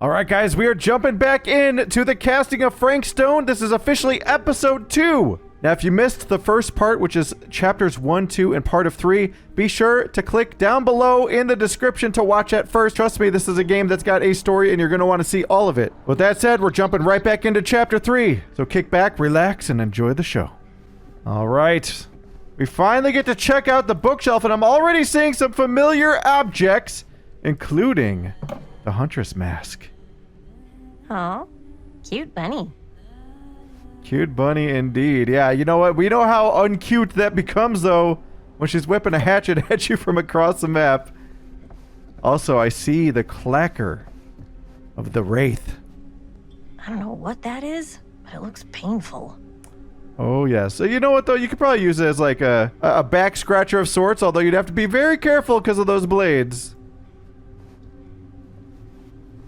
All right, guys, we are jumping back in to the casting of Frank Stone. This is officially episode 2. Now, if you missed the first part, which is chapters 1, 2, and part of 3, be sure to click down below in the description to watch at first. Trust me, this is a game that's got a story and you're going to want to see all of it. With that said, we're jumping right back into chapter 3. So kick back, relax, and enjoy the show. All right. We finally get to check out the bookshelf, and I'm already seeing some familiar objects, including the Huntress mask. Oh, cute bunny. Cute bunny indeed. Yeah, you know what? We know how uncute that becomes, though, when she's whipping a hatchet at you from across the map. Also, I see the clacker of the Wraith. I don't know what that is, but it looks painful. Oh, yeah. So, you know what, though? You could probably use it as, like, a back scratcher of sorts, although you'd have to be very careful because of those blades.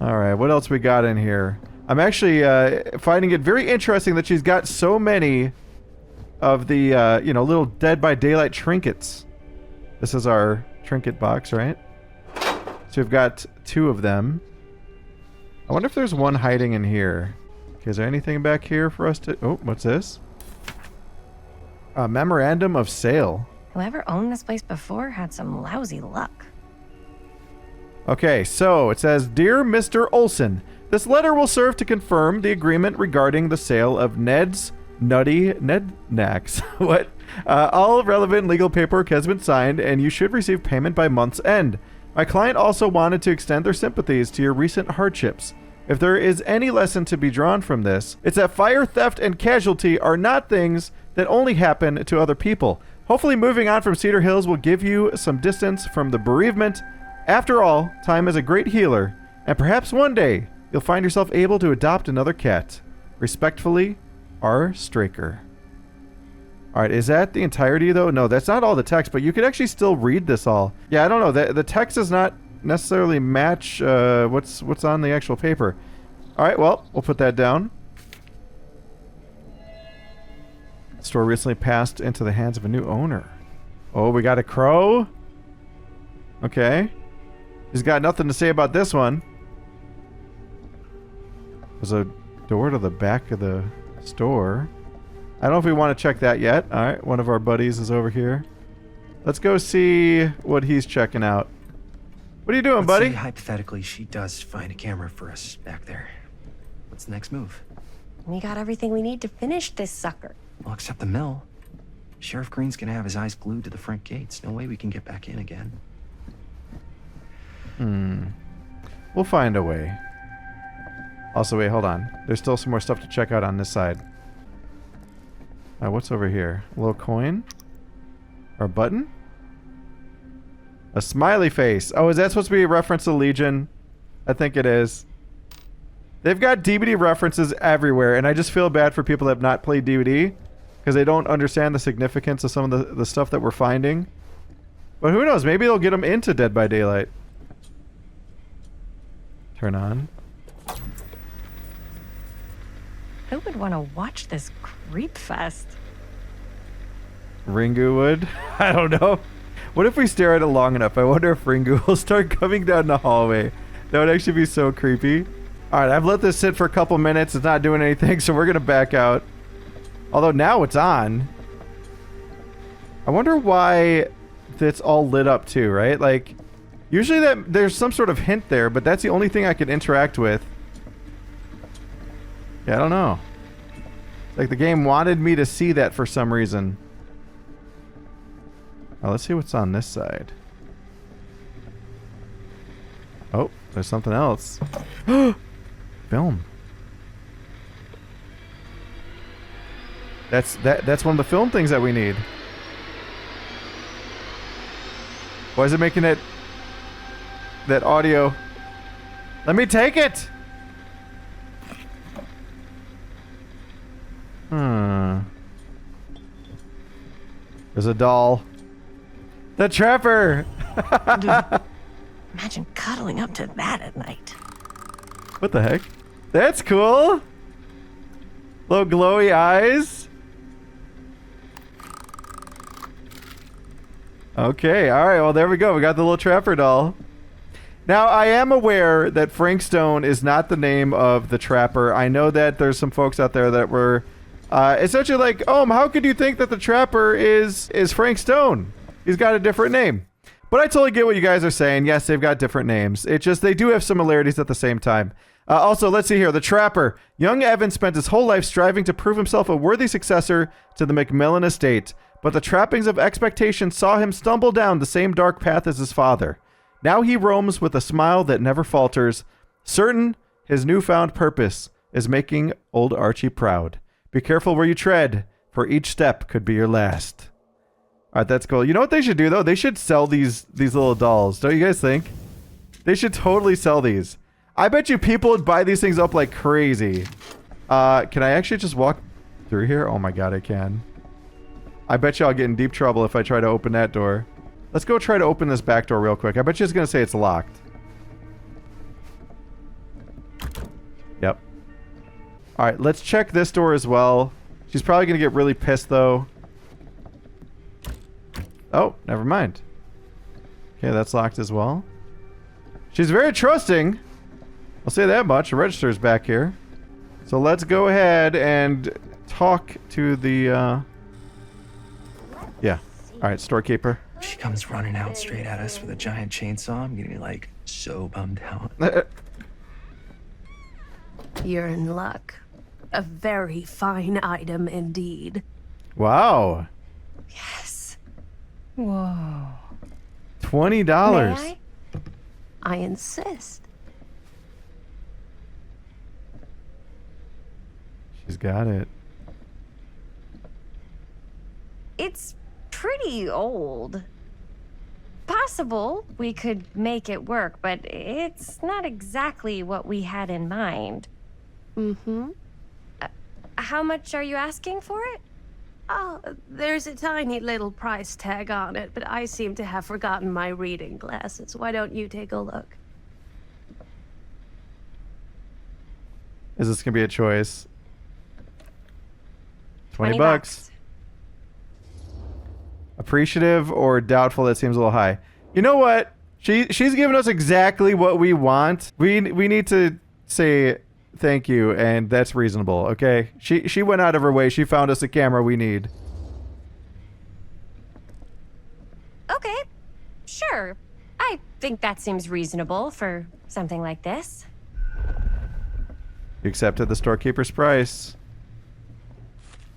All right, what else we got in here? I'm actually finding it very interesting that she's got so many of the, little Dead by Daylight trinkets. This is our trinket box, right? So we've got 2 of them. I wonder if there's one hiding in here. Okay, is there anything back here for us to... Oh, what's this? A memorandum of sale. Whoever owned this place before had some lousy luck. Okay, so it says, Dear Mr. Olson, this letter will serve to confirm the agreement regarding the sale of Ned's Nutty Nednacks. What? All relevant legal paperwork has been signed, and you should receive payment by month's end. My client also wanted to extend their sympathies to your recent hardships. If there is any lesson to be drawn from this, it's that fire, theft, and casualty are not things that only happen to other people. Hopefully moving on from Cedar Hills will give you some distance from the bereavement. After all, time is a great healer, and perhaps one day you'll find yourself able to adopt another cat. Respectfully, R. Straker. Alright, is that the entirety though? No, that's not all the text, but you could actually still read this all. Yeah, I don't know. The text does not necessarily match what's on the actual paper. Alright, well, we'll put that down. The store recently passed into the hands of a new owner. Oh, we got a crow? Okay. He's got nothing to say about this one. There's a door to the back of the store. I don't know if we want to check that yet. Alright, one of our buddies is over here. Let's go see what he's checking out. What are you doing, buddy? Say, hypothetically, she does find a camera for us back there. What's the next move? We got everything we need to finish this sucker. Well, except the mill. Sheriff Green's gonna have his eyes glued to the front gates. No way we can get back in again. We'll find a way. Also, wait, hold on. There's still some more stuff to check out on this side. What's over here? A little coin? Or a button? A smiley face. Oh, is that supposed to be a reference to Legion? I think it is. They've got DVD references everywhere, and I just feel bad for people that have not played DVD because they don't understand the significance of some of the stuff that we're finding. But who knows? Maybe they'll get them into Dead by Daylight. Turn on. Who would want to watch this creep fest? Ringu would? I don't know. What if we stare at it long enough? I wonder if Ringu will start coming down the hallway. That would actually be so creepy. Alright, I've let this sit for a couple minutes. It's not doing anything, so we're going to back out. Although now it's on. I wonder why it's all lit up too, right? Like, usually there's some sort of hint there, but that's the only thing I can interact with. Yeah, I don't know. It's like the game wanted me to see that for some reason. Now let's see what's on this side. Oh, there's something else. Film. That's one of the film things that we need. Why is it making that audio? Let me take it. There's a doll. The Trapper! Imagine cuddling up to that at night. What the heck? That's cool! Little glowy eyes. Okay, alright, well there we go. We got the little Trapper doll. Now, I am aware that Frank Stone is not the name of the trapper. I know that there's some folks out there that were essentially like, oh, how could you think that the trapper is Frank Stone? He's got a different name. But I totally get what you guys are saying. Yes, they've got different names. It just, they do have similarities at the same time. Also, let's see here. The trapper. Young Evan spent his whole life striving to prove himself a worthy successor to the McMillan estate. But the trappings of expectation saw him stumble down the same dark path as his father. Now he roams with a smile that never falters, certain his newfound purpose is making old Archie proud. Be careful where you tread, for each step could be your last. All right, that's cool. You know what they should do, though? They should sell these little dolls. Don't you guys think? They should totally sell these. I bet you people would buy these things up like crazy. Can I actually just walk through here? Oh my god, I can. I bet you I'll get in deep trouble if I try to open that door. Let's go try to open this back door real quick. I bet you it's going to say it's locked. Yep. Alright, let's check this door as well. She's probably going to get really pissed, though. Oh, never mind. Okay, that's locked as well. She's very trusting. I'll say that much. The register's back here. So let's go ahead and talk to the, yeah. Alright, storekeeper. She comes running out straight at us with a giant chainsaw. I'm gonna be like so bummed out. You're in luck. A very fine item indeed. Wow. Yes. Whoa. $20. May I insist. She's got it. It's pretty old. Possible we could make it work, but it's not exactly what we had in mind. Mm-hmm. How much are you asking for it? Oh, there's a tiny little price tag on it, but I seem to have forgotten my reading glasses. Why don't you take a look? Is this going to be a choice? 20 $20. bucks. Appreciative or doubtful? That seems a little high. You know what? She's given us exactly what we want. We need to say thank you, and that's reasonable. Okay. She went out of her way. She found us a camera we need. Okay, sure. I think that seems reasonable for something like this. You accepted the storekeeper's price.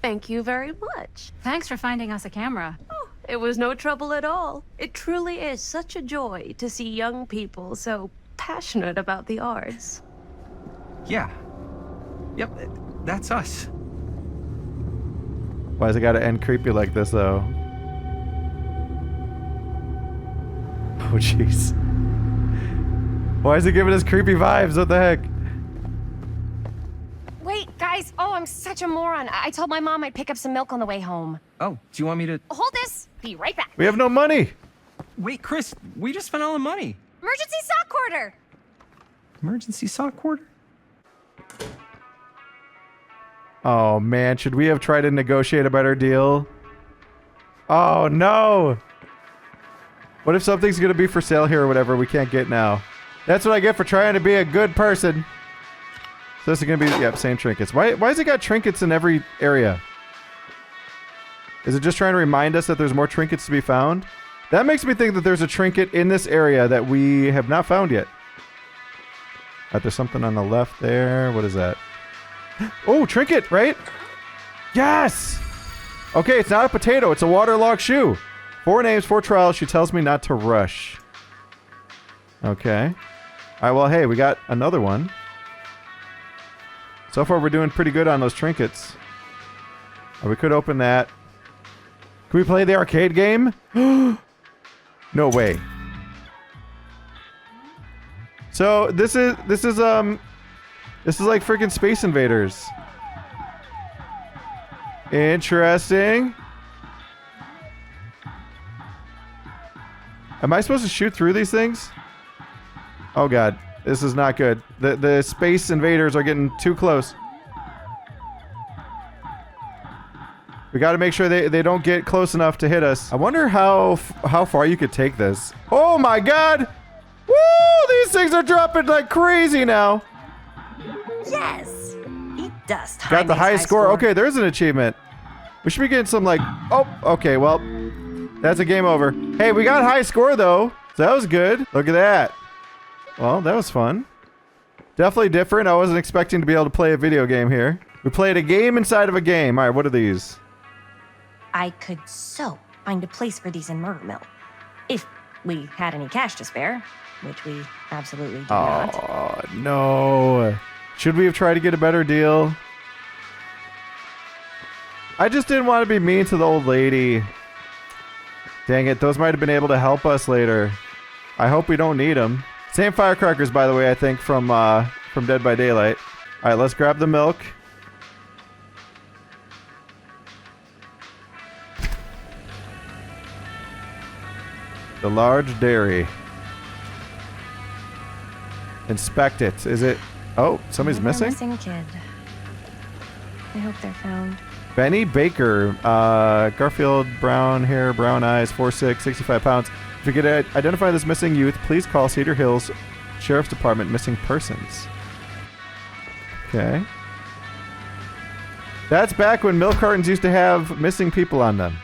Thank you very much. Thanks for finding us a camera. Oh, it was no trouble at all. It truly is such a joy to see young people so passionate about the arts. Yeah. Yep, that's us. Why's it got to end creepy like this, though? Oh, jeez. Why is it giving us creepy vibes? What the heck? Wait, guys. Oh, I'm such a moron. I told my mom I'd pick up some milk on the way home. Oh, do you want me to... Hold this. Be right back. We have no money. Wait, Chris, we just spent all the money. Emergency sock order. Emergency sock quarter? Oh, man. Should we have tried to negotiate a better deal? Oh, no. What if something's going to be for sale here or whatever we can't get now? That's what I get for trying to be a good person. So this is going to be, yep, same trinkets. Why has it got trinkets in every area? Is it just trying to remind us that there's more trinkets to be found? That makes me think that there's a trinket in this area that we have not found yet. There's something on the left there. What is that? Oh, trinket, right? Yes! Okay, it's not a potato. It's a waterlogged shoe. 4 names, 4 trials. She tells me not to rush. Okay. All right, well, hey, we got another one. So far, we're doing pretty good on those trinkets. Oh, we could open that. Can we play the arcade game? No way. So this is like freaking Space Invaders. Interesting. Am I supposed to shoot through these things? Oh god, this is not good. The Space Invaders are getting too close. We got to make sure they don't get close enough to hit us. I wonder how far you could take this. Oh my god! Woo! These things are dropping like crazy now. Yes! Eat dust. Got the high score. Okay, there's an achievement. We should be getting some like... Oh, okay, well, that's a game over. Hey, we got high score, though. So that was good. Look at that. Well, that was fun. Definitely different. I wasn't expecting to be able to play a video game here. We played a game inside of a game. All right, what are these? I could so find a place for these in Murder Mill. If we had any cash to spare, which we absolutely do not. Oh, no. Should we have tried to get a better deal? I just didn't want to be mean to the old lady. Dang it, those might have been able to help us later. I hope we don't need them. Same firecrackers, by the way, I think, from Dead by Daylight. All right, let's grab the milk. The large dairy. Inspect it. Is it... Oh, somebody's Another missing? missing kid. I hope they're found. Benny Baker. Garfield, brown hair, brown eyes, 4'6", 65 pounds. If you could identify this missing youth, please call Cedar Hills Sheriff's Department Missing Persons. Okay. That's back when milk cartons used to have missing people on them.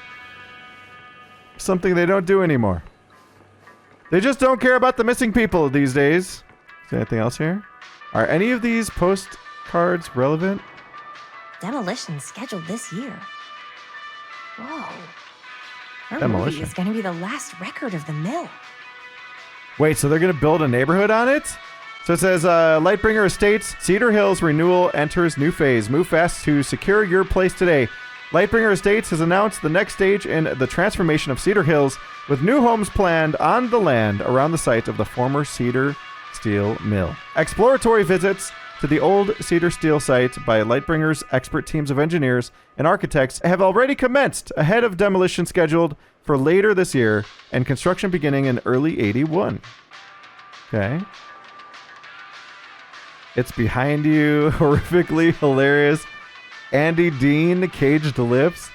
Something they don't do anymore. They just don't care about the missing people these days. Is there anything else here? Are any of these postcards relevant? Demolition scheduled this year. Whoa. Our Demolition. movie is going to be the last record of the mill. Wait, so they're going to build a neighborhood on it? So it says, Lightbringer Estates, Cedar Hills renewal enters new phase. Move fast to secure your place today. Lightbringer Estates has announced the next stage in the transformation of Cedar Hills, with new homes planned on the land around the site of the former Cedar Steel Mill. Exploratory visits to the old Cedar Steel site by Lightbringer's expert teams of engineers and architects have already commenced ahead of demolition scheduled for later this year and construction beginning in early 81. Okay. It's behind you, horrifically hilarious. Andy Dean, caged lips.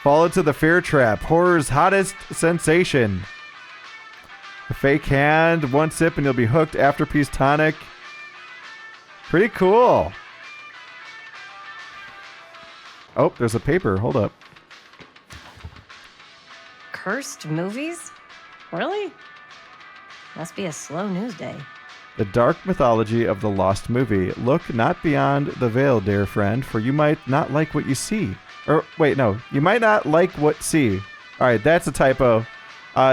Fall into the fear trap, horror's hottest sensation. A fake hand, one sip and you'll be hooked. Afterpiece tonic. Pretty cool. Oh, there's a paper. Hold up. Cursed movies? Really? Must be a slow news day. The dark mythology of the lost movie. Look not beyond the veil, dear friend, for you might not like what you see. Or, wait, no. You might not like what see. All right, that's a typo.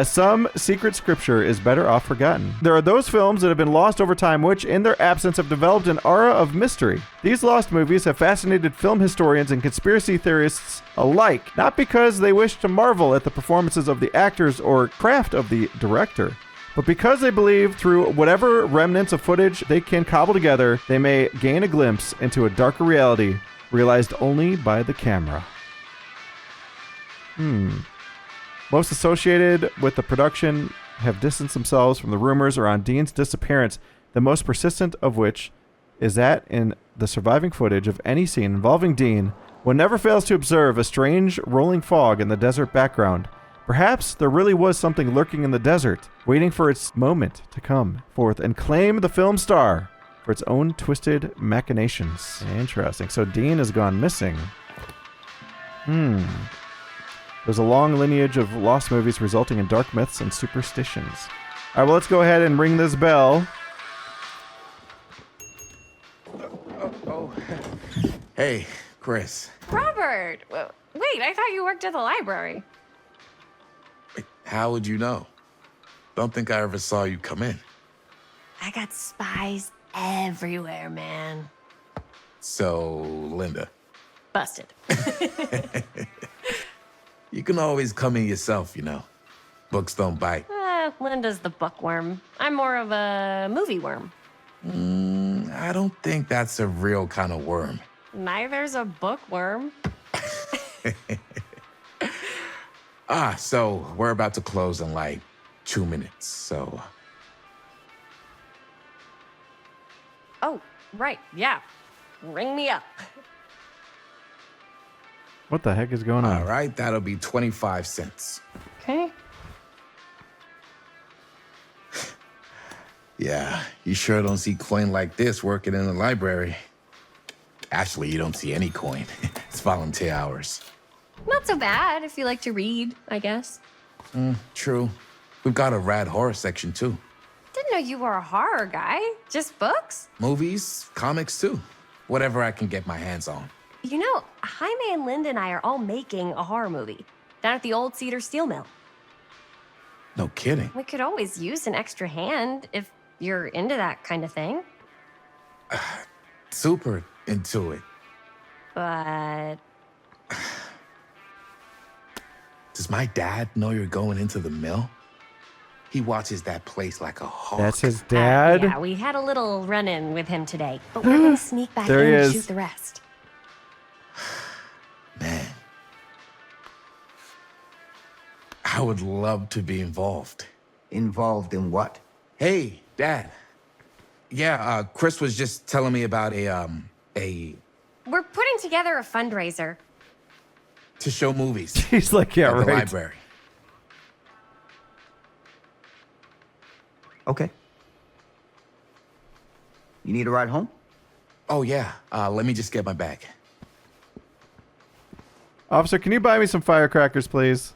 Some secret scripture is better off forgotten. There are those films that have been lost over time which, in their absence, have developed an aura of mystery. These lost movies have fascinated film historians and conspiracy theorists alike, not because they wish to marvel at the performances of the actors or craft of the director, but because they believe through whatever remnants of footage they can cobble together, they may gain a glimpse into a darker reality realized only by the camera. Most associated with the production have distanced themselves from the rumors around Dean's disappearance, the most persistent of which is that in the surviving footage of any scene involving Dean, one never fails to observe a strange rolling fog in the desert background. Perhaps there really was something lurking in the desert, waiting for its moment to come forth and claim the film star for its own twisted machinations. Interesting. So Dean has gone missing. There's a long lineage of lost movies resulting in dark myths and superstitions. All right, well, let's go ahead and ring this bell. Hey, Chris. Robert! Wait, I thought you worked at the library. How would you know? Don't think I ever saw you come in. I got spies everywhere, man. So, Linda, Busted. you can always come in yourself, you know. Books don't bite. Linda's the bookworm. I'm more of a movie worm. I don't think that's a real kind of worm. Neither's a bookworm. So we're about to close in like 2 minutes, so... Oh, right, yeah. Ring me up. What the heck is going on? All right, that'll be 25 cents. Okay. Yeah, you sure don't see coin like this working in the library. Actually, you don't see any coin. It's volunteer hours. Not so bad if you like to read, I guess. True. We've got a rad horror section, too. Didn't know you were a horror guy. Just books? Movies, comics, too. Whatever I can get my hands on. You know, Jaime and Linda and I are all making a horror movie down at the old Cedar Steel Mill. No kidding. We could always use an extra hand if you're into that kind of thing. Super into it. But Does my dad know you're going into the mill? He watches that place like a hawk. That's his dad? yeah, we had a little run-in with him today, but we're gonna sneak back There in he and is. shoot the rest. Man. I would love to be involved. Involved in what? Hey, Dad. Yeah, Chris was just telling me about a We're putting together a fundraiser. to show movies He's like, yeah, at the right. library. Okay. You need a ride home? Oh, yeah. Let me just get my bag. Officer, can you buy me some firecrackers, please?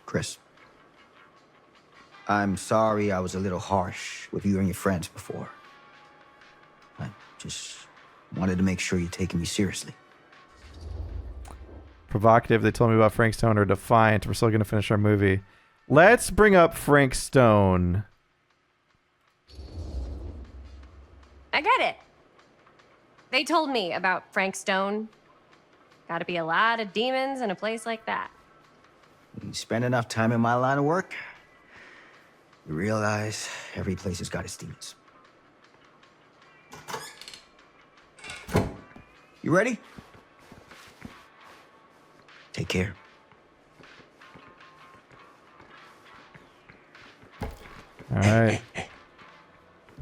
Chris. I'm sorry I was a little harsh with you and your friends before. I just wanted to make sure you're taking me seriously. Provocative. They told me about Frank Stone, or defiant. We're still going to finish our movie. Let's bring up Frank Stone. I get it. They told me about Frank Stone. Gotta be a lot of demons in a place like that. When you spend enough time in my line of work, you realize every place has got its demons. You ready? Take care. All right.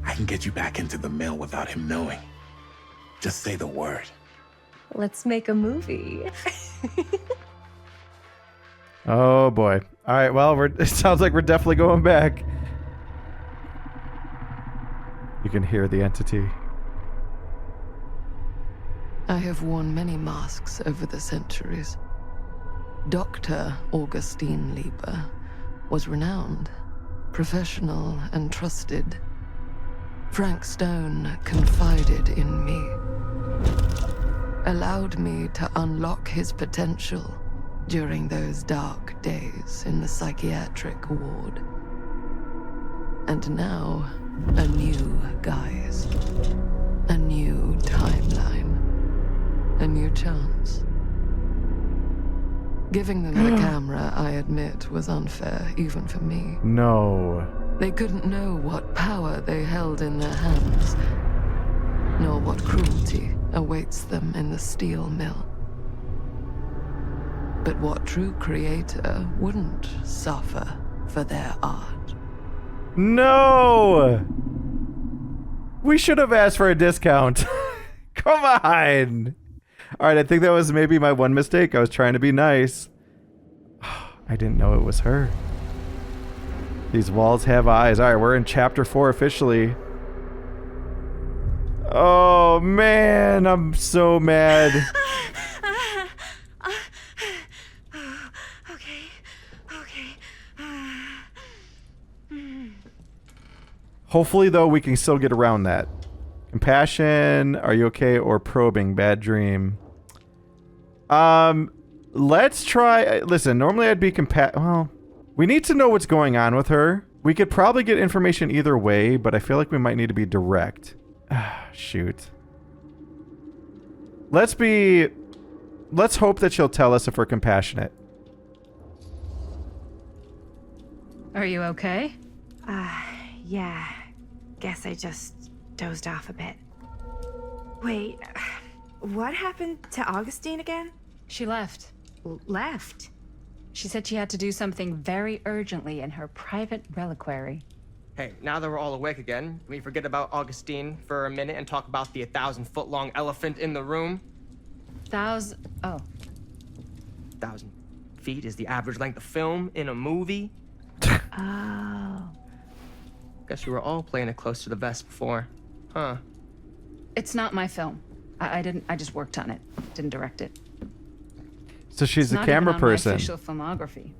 I can get you back into the mill without him knowing. Just say the word. Let's make a movie. Oh, boy. All right, well, it sounds like we're definitely going back. You can hear the entity. I have worn many masks over the centuries. Dr. Augustine Lieber was renowned, professional, and trusted. Frank Stone confided in me, allowed me to unlock his potential during those dark days in the psychiatric ward. And now, a new guise, a new timeline, a new chance. Giving them the camera, I admit, was unfair, even for me. No. They couldn't know what power they held in their hands, nor what cruelty awaits them in the steel mill. But what true creator wouldn't suffer for their art? No! We should have asked for a discount. Come on! Alright, I think that was maybe my one mistake. I was trying to be nice. I didn't know it was her. These walls have eyes. Alright, we're in chapter 4 officially. Oh, man, I'm so mad. Hopefully, though, we can still get around that. Compassion, are you okay? Or probing, bad dream. Let's try... Listen, normally I'd be well, we need to know what's going on with her. We could probably get information either way, but I feel like we might need to be direct. Shoot. Let's hope that she'll tell us if we're compassionate. Are you okay? Yeah. Guess I just dozed off a bit. Wait, what happened to Augustine again? She left. Left? She said she had to do something very urgently in her private reliquary. Hey, now that we're all awake again, can we forget about Augustine for a minute and talk about the 1,000-foot-long elephant in the room? Oh. 1,000 feet is the average length of film in a movie. Oh. Guess you were all playing it close to the vest before, huh? It's not my film. I just worked on it. Didn't direct it. So she's It's a not camera even on my person. official filmography.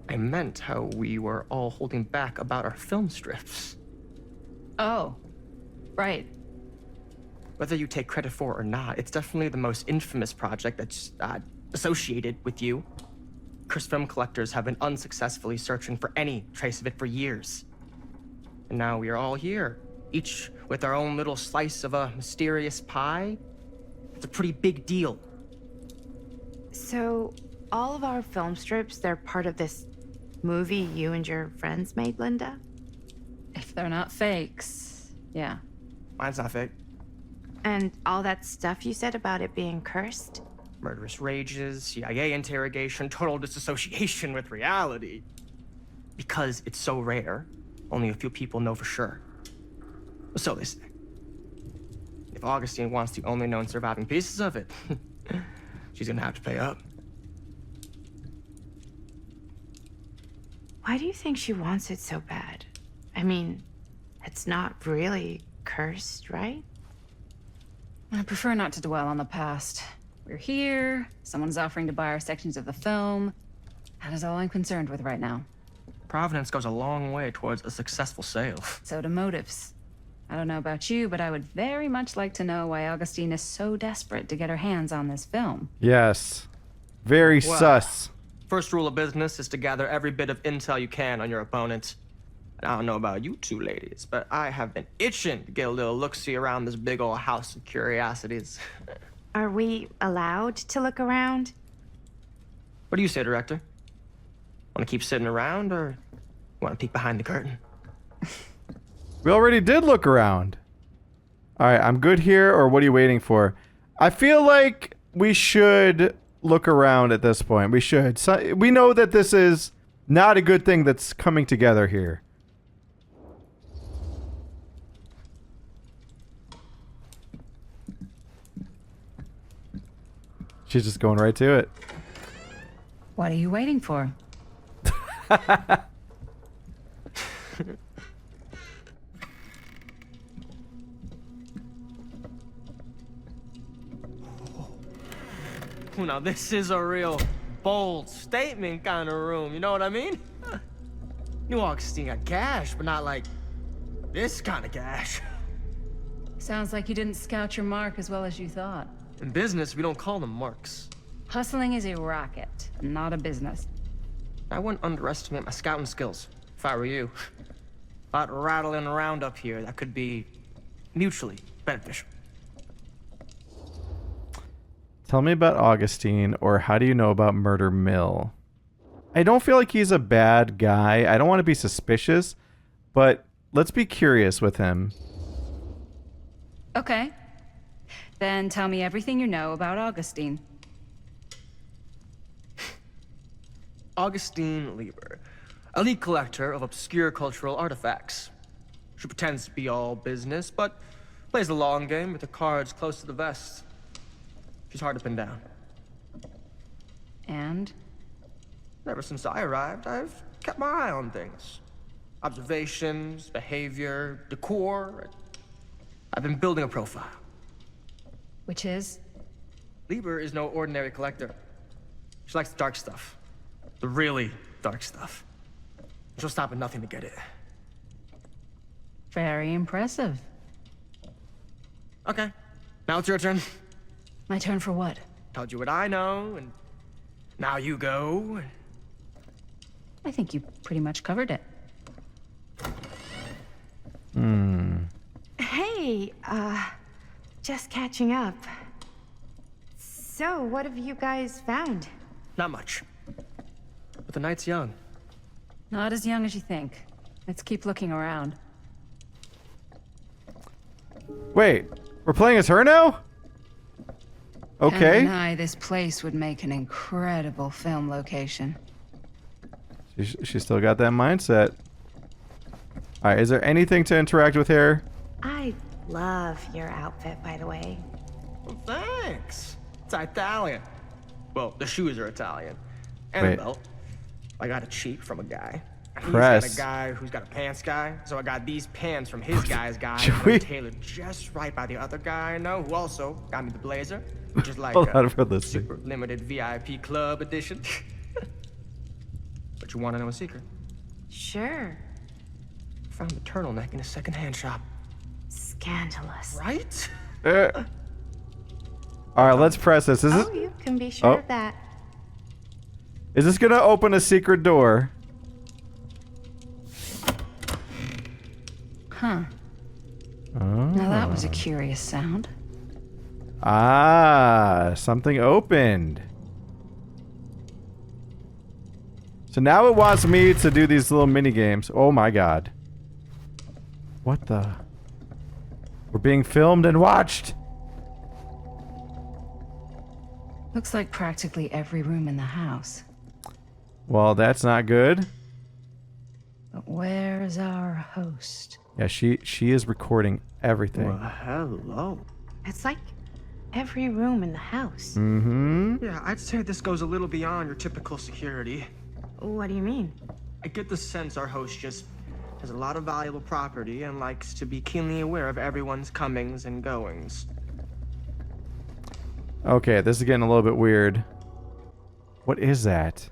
I meant how we were all holding back about our film strips. Oh. Right. Whether you take credit for it or not, it's definitely the most infamous project that's associated with you. Cursed film collectors have been unsuccessfully searching for any trace of it for years. And now we are all here, each with our own little slice of a mysterious pie. It's a pretty big deal. So, all of our film strips, they're part of this movie you and your friends made, Linda? If they're not fakes, yeah. Mine's not fake. And all that stuff you said about it being cursed? Murderous rages, CIA interrogation, total disassociation with reality. Because it's so rare, only a few people know for sure. So they say. If Augustine wants the only known surviving pieces of it, she's gonna have to pay up. Why do you think she wants it so bad? I mean, it's not really cursed, right? I prefer not to dwell on the past. We're here, someone's offering to buy our sections of the film. That is all I'm concerned with right now. Providence goes a long way towards a successful sale. So do motives. I don't know about you, but I would very much like to know why Augustine is so desperate to get her hands on this film. Yes. Very Well, sus. First rule of business is to gather every bit of intel you can on your opponent. And I don't know about you two ladies, but I have been itching to get a little look-see around this big old house of curiosities. Are we allowed to look around? What do you say, director? Want to keep sitting around, or want to peek behind the curtain? We already did look around. All right, I'm good here, or what are you waiting for? I feel like we should look around at this point. We should. So, we know that this is not a good thing that's coming together here. She's just going right to it. What are you waiting for? Oh, now this is a real bold statement kind of room, you know what I mean? New Augustine got cash, but not like this kind of cash. Sounds like you didn't scout your mark as well as you thought. In business, we don't call them marks. Hustling is a racket, not a business. I wouldn't underestimate my scouting skills, if I were you. A lot rattling around up here that could be mutually beneficial. Tell me about Augustine, or how do you know about Murder Mill? I don't feel like he's a bad guy. I don't want to be suspicious, but let's be curious with him. Okay. Then tell me everything you know about Augustine. Augustine Lieber, elite collector of obscure cultural artifacts. She pretends to be all business, but plays the long game with the cards close to the vest. She's hard to pin down. And? Ever since I arrived, I've kept my eye on things. Observations, behavior, decor. I've been building a profile. Which is? Lieber is no ordinary collector. She likes the dark stuff. The really dark stuff. She'll stop at nothing to get it. Very impressive. Okay, now it's your turn. My turn for what? Told you what I know, and now you go. I think you pretty much covered it. Hey, just catching up. So, what have you guys found? Not much. But the night's young. Not as young as you think. Let's keep looking around. Wait, we're playing as her now? Can't Okay. deny this place would make an incredible film location. She still got that mindset. All right, is there anything to interact with here? I love your outfit, by the way. Well, thanks. It's Italian. Well, the shoes are Italian. And Wait. the belt. I got it cheap from a guy. He's Press. got a guy who's got a pants guy. So I got these pants from his guy's guy. Should And we- they're tailored just right by the other guy I know, who also got me the blazer. Which is like Hold on a for listening. super limited VIP club edition. But you want to know a secret? Sure. Found the turtleneck in a secondhand shop. Scandalous. Right? All right, let's press this. Is this, Oh, you can be sure Oh. of that. is this gonna open a secret door? Huh. Oh. Now that was a curious sound. Ah, something opened. So now it wants me to do these little mini games. Oh my god. What the? We're being filmed and watched. Looks like practically every room in the house. Well, that's not good. But where's our host? Yeah, she is recording everything. Hello. It's like every room in the house. Mm-hmm. Yeah, I'd say this goes a little beyond your typical security. What do you mean? I get the sense our host just has a lot of valuable property and likes to be keenly aware of everyone's comings and goings. Okay, this is getting a little bit weird. What is that?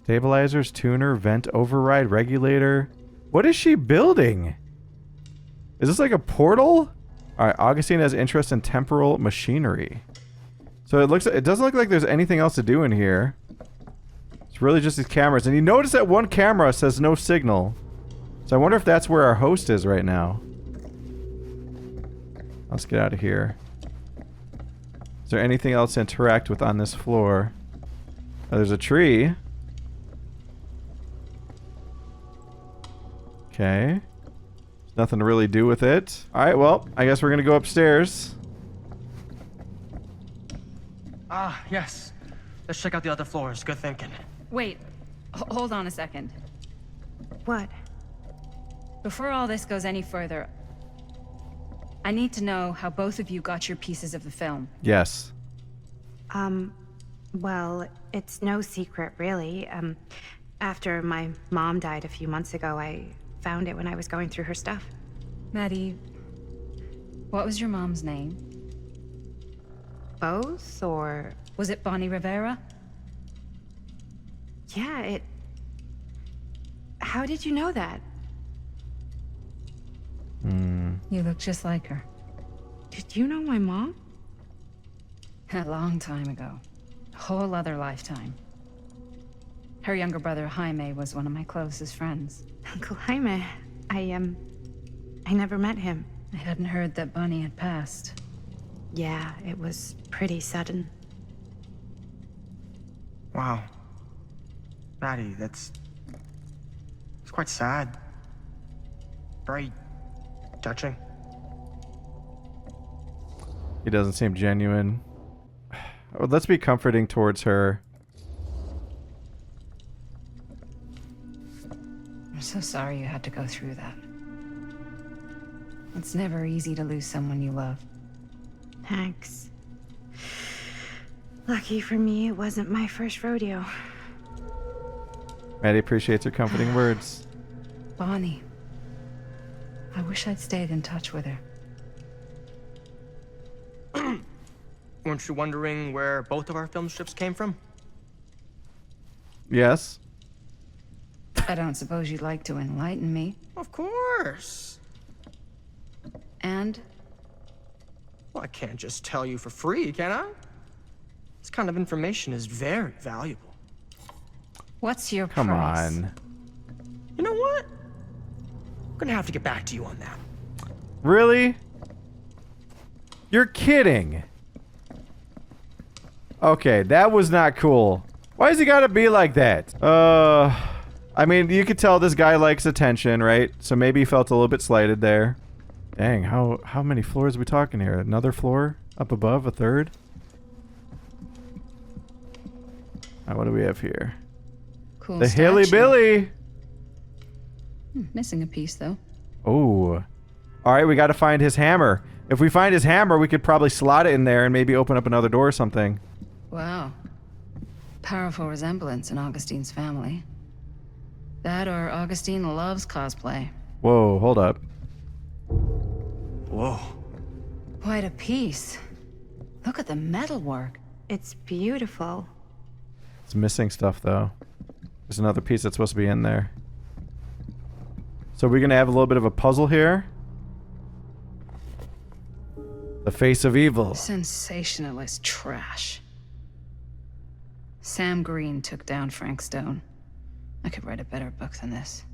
Stabilizers, tuner, vent override, regulator. What is she building? Is this like a portal? Alright, Augustine has interest in temporal machinery. So it doesn't look like there's anything else to do in here. It's really just these cameras. And you notice that one camera says no signal. So I wonder if that's where our host is right now. Let's get out of here. Is there anything else to interact with on this floor? Oh, there's a tree. Okay. There's nothing to really do with it. Alright, well, I guess we're gonna go upstairs. Ah, yes. Let's check out the other floors. Good thinking. Wait, hold on a second. What? Before all this goes any further, I need to know how both of you got your pieces of the film. Yes. Well, it's no secret, really. After my mom died a few months ago, I found it when I was going through her stuff. Maddie, what was your mom's name? Both, or... Was it Bonnie Rivera? Yeah, How did you know that? You look just like her. Did you know my mom? A long time ago. A whole other lifetime. Her younger brother, Jaime, was one of my closest friends. Uncle Jaime. I never met him. I hadn't heard that Bonnie had passed. Yeah, it was pretty sudden. Wow. Maddie, it's quite sad. Very touching. He doesn't seem genuine. Oh, let's be comforting towards her. I'm so sorry you had to go through that. It's never easy to lose someone you love. Thanks. Lucky for me, it wasn't my first rodeo. Maddie appreciates her comforting words. Bonnie. I wish I'd stayed in touch with her. Weren't you wondering where both of our film strips came from? Yes. I don't suppose you'd like to enlighten me. Of course. And? Well, I can't just tell you for free, can I? This kind of information is very valuable. What's your Come price? on. You know what? I'm gonna have to get back to you on that. Really? You're kidding. Okay, that was not cool. Why does he gotta be like that? I mean, you could tell this guy likes attention, right? So maybe he felt a little bit slighted there. Dang, how many floors are we talking here? Another floor? Up above? A third? Alright, what do we have here? Cool The statue. Hilly Billy! Missing a piece, though. Oh. All right, we got to find his hammer. If we find his hammer, we could probably slot it in there and maybe open up another door or something. Wow. Powerful resemblance in Augustine's family. That or Augustine loves cosplay. Whoa, hold up. Whoa. Quite a piece. Look at the metalwork. It's beautiful. It's missing stuff, though. There's another piece that's supposed to be in there. So we're going to have a little bit of a puzzle here. The face of evil. Sensationalist trash. Sam Green took down Frank Stone. I could write a better book than this.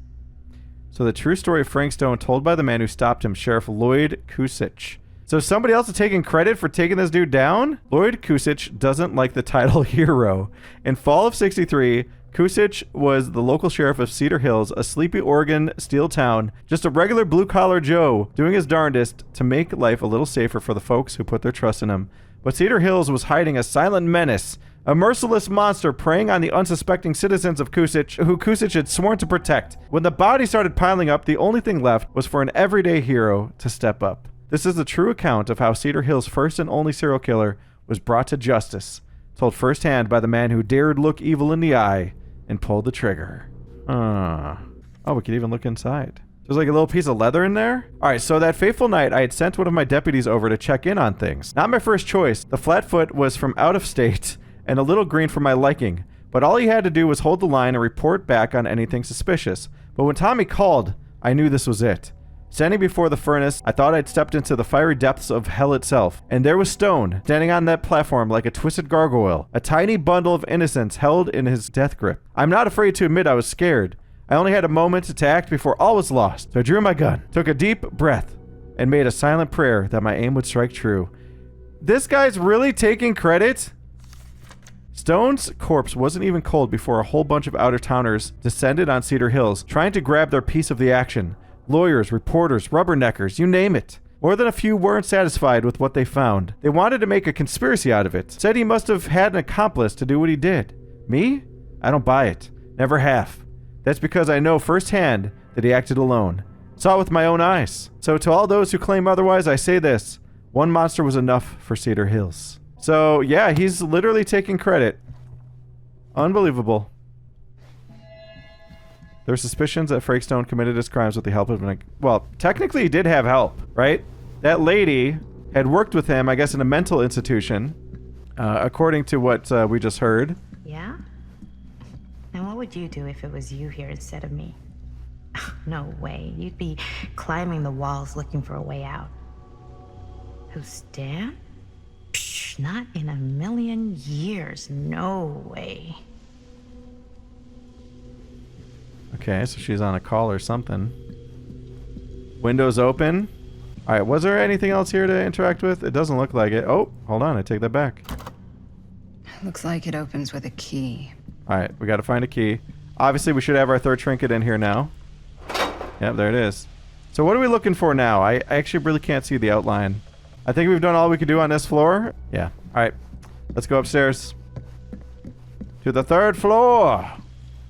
So the true story of Frank Stone told by the man who stopped him, Sheriff Lloyd Kusich. So somebody else is taking credit for taking this dude down? Lloyd Kusich doesn't like the title hero. In fall of '63, Kusich was the local sheriff of Cedar Hills, a sleepy Oregon steel town, just a regular blue-collar Joe, doing his darndest to make life a little safer for the folks who put their trust in him. But Cedar Hills was hiding a silent menace, a merciless monster preying on the unsuspecting citizens of Kusich, who Kusich had sworn to protect. When the bodies started piling up, the only thing left was for an everyday hero to step up. This is the true account of how Cedar Hills' first and only serial killer was brought to justice, told firsthand by the man who dared look evil in the eye and pulled the trigger. Oh, we could even look inside. There's like a little piece of leather in there. All right, so that fateful night, I had sent one of my deputies over to check in on things. Not my first choice. The Flatfoot was from out of state and a little green for my liking, but all he had to do was hold the line and report back on anything suspicious. But when Tommy called, I knew this was it. Standing before the furnace, I thought I'd stepped into the fiery depths of hell itself. And there was Stone, standing on that platform like a twisted gargoyle, a tiny bundle of innocence held in his death grip. I'm not afraid to admit I was scared. I only had a moment to act before all was lost. So I drew my gun, took a deep breath, and made a silent prayer that my aim would strike true. This guy's really taking credit? Stone's corpse wasn't even cold before a whole bunch of out-of-towners descended on Cedar Hills, trying to grab their piece of the action. Lawyers, reporters, rubberneckers, you name it. More than a few weren't satisfied with what they found. They wanted to make a conspiracy out of it. Said he must have had an accomplice to do what he did. Me? I don't buy it. Never have. That's because I know firsthand that he acted alone. Saw it with my own eyes. So to all those who claim otherwise, I say this. One monster was enough for Cedar Hills. So, yeah, he's literally taking credit. Unbelievable. There were suspicions that Frank Stone committed his crimes with the help of an... Well, technically he did have help, right? That lady had worked with him, I guess, in a mental institution, according to what we just heard. Yeah? And what would you do if it was you here instead of me? No way. You'd be climbing the walls looking for a way out. Who, Stan? Psh, not in a million years. No way. Okay, so she's on a call or something. Windows open. All right, was there anything else here to interact with? It doesn't look like it. Oh, hold on, I take that back. Looks like it opens with a key. All right, we got to find a key. Obviously, we should have our third trinket in here now. Yep, there it is. So what are we looking for now? I actually really can't see the outline. I think we've done all we could do on this floor. Yeah. All right, let's go upstairs. To the third floor.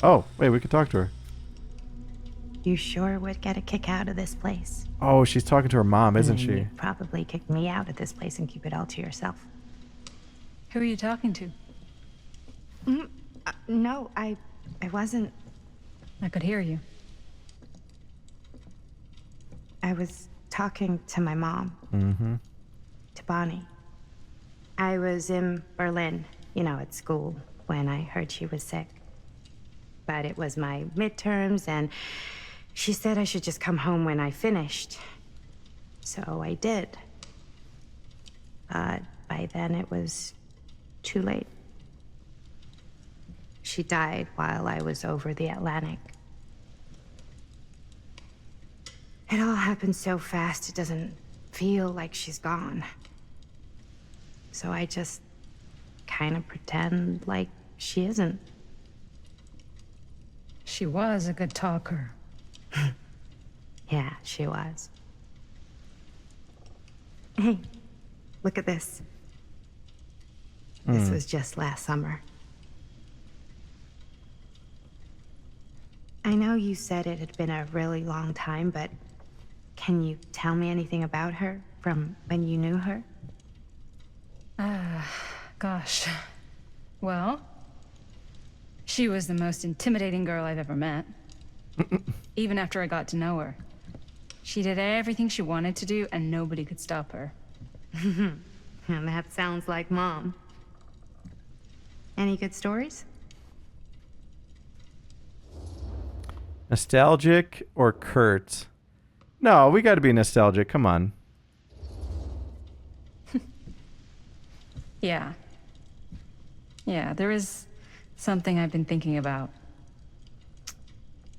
Oh, wait, we could talk to her. You sure would get a kick out of this place. Oh, she's talking to her mom, isn't she? You'd probably kick me out of this place and keep it all to yourself. Who are you talking to? No, I wasn't. I could hear you. I was talking to my mom. Mm-hmm. To Bonnie. I was in Berlin, at school, when I heard she was sick. But it was my midterms, and she said I should just come home when I finished. So I did. But by then it was too late. She died while I was over the Atlantic. It all happened so fast, it doesn't feel like she's gone. So I just kind of pretend like she isn't. She was a good talker. Yeah, she was. Hey, look at this. This was just last summer. I know you said it had been a really long time, but Can you tell me anything about her from when you knew her? Gosh. Well, she was the most intimidating girl I've ever met. Even after I got to know her. She did everything she wanted to do, and nobody could stop her. And that sounds like Mom. Any good stories? Nostalgic or curt? No, we gotta be nostalgic. Come on. Yeah. Yeah, there is something I've been thinking about.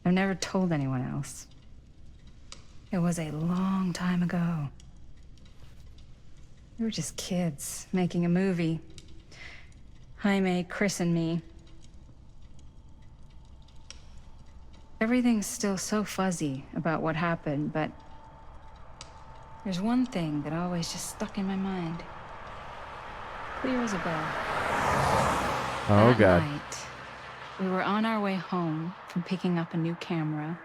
I've never told anyone else. It was a long time ago. We were just kids making a movie. Jaime, Chris, and me. Everything's still so fuzzy about what happened, but there's one thing that always just stuck in my mind. Clear as a bell. Oh, That God. night, we were on our way home from picking up a new camera.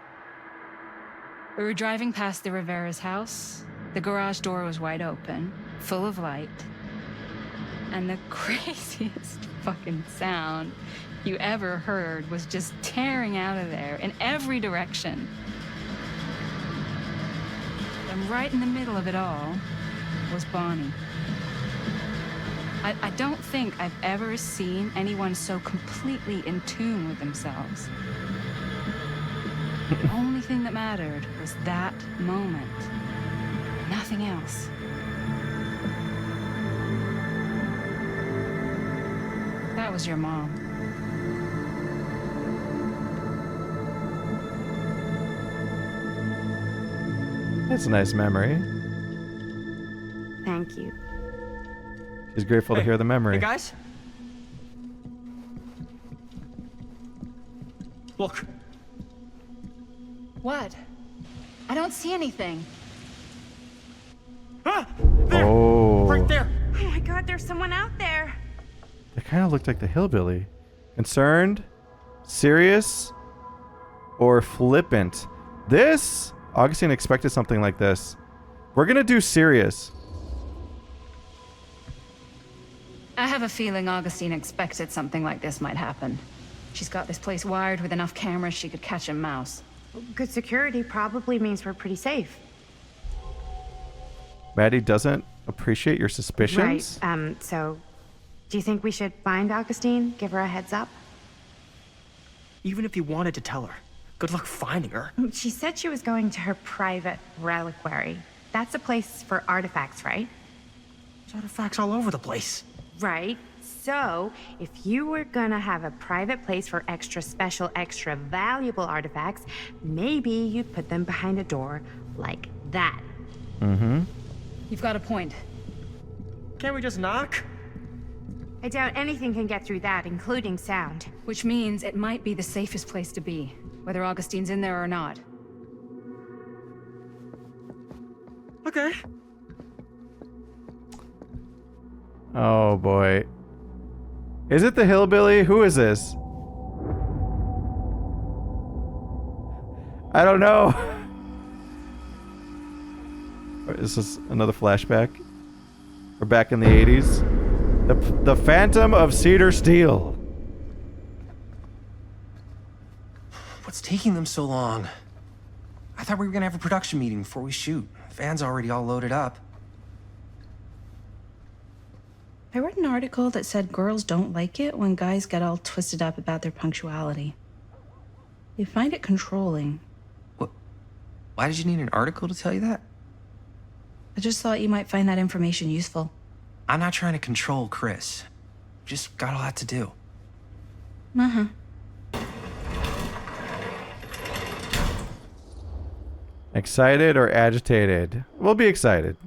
We were driving past the Rivera's house. The garage door was wide open, full of light. And the craziest fucking sound you ever heard was just tearing out of there in every direction. And right in the middle of it all was Bonnie. I don't think I've ever seen anyone so completely in tune with themselves. The only thing that mattered was that moment. Nothing else. That was your mom. That's a nice memory. Thank you. She's grateful to hear the memory. Hey, guys. Look. What? I don't see anything. Ah! There! Oh. Right there! Oh my God, there's someone out there. They kind of looked like the hillbilly. Concerned, serious, or flippant. This, Augustine expected something like this. We're gonna do serious. I have a feeling Augustine expected something like this might happen. She's got this place wired with enough cameras she could catch a mouse. Good security probably means we're pretty safe. Maddie doesn't appreciate your suspicions. Right, so do you think we should find Augustine? Give her a heads up? Even if you wanted to tell her, good luck finding her. She said she was going to her private reliquary. That's a place for artifacts, right? There's artifacts all over the place. Right. So, if you were gonna have a private place for extra special, extra valuable artifacts, maybe you'd put them behind a door like that. Mm-hmm. You've got a point. Can't we just knock? I doubt anything can get through that, including sound. Which means it might be the safest place to be, whether Augustine's in there or not. Okay. Oh boy. Is it the hillbilly? Who is this? I don't know. Is this another flashback? We're back in the 80s. The Phantom of Cedar Steel. What's taking them so long? I thought we were gonna have a production meeting before we shoot. Van's already all loaded up. I read an article that said girls don't like it when guys get all twisted up about their punctuality. They find it controlling. What? Why did you need an article to tell you that? I just thought you might find that information useful. I'm not trying to control Chris. Just got a lot to do. Uh-huh. Excited or agitated? We'll be excited.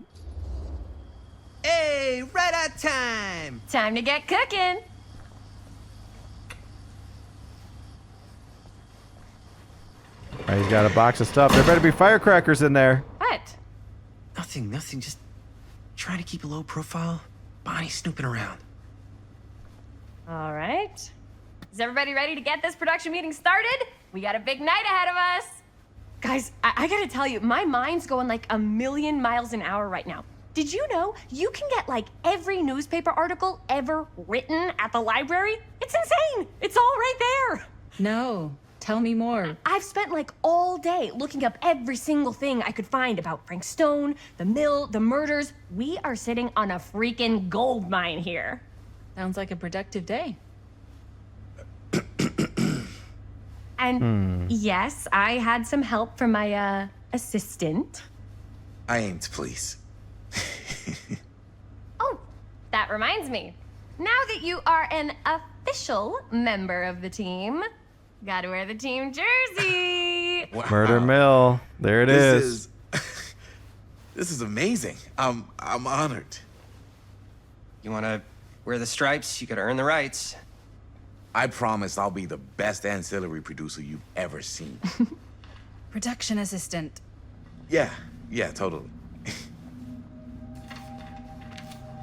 Hey, right on time! Time to get cooking. Alright, he's got a box of stuff. There better be firecrackers in there. What? Nothing, just trying to keep a low profile. Bonnie snooping around. All right. Is everybody ready to get this production meeting started? We got a big night ahead of us. Guys, I gotta tell you, my mind's going like a million miles an hour right now. Did you know you can get like every newspaper article ever written at the library? It's insane. It's all right there. No, tell me more. I've spent like all day looking up every single thing I could find about Frank Stone, the mill, the murders. We are sitting on a freaking gold mine here. Sounds like a productive day. And yes, I had some help from my assistant. I aim to please. Oh, that reminds me. Now that you are an official member of the team, gotta wear the team jersey. Wow. Murder Mill. There it is. This is amazing. I'm honored. You want to wear the stripes? You gotta earn the rights. I promise I'll be the best ancillary producer you've ever seen. Production assistant. Yeah, totally.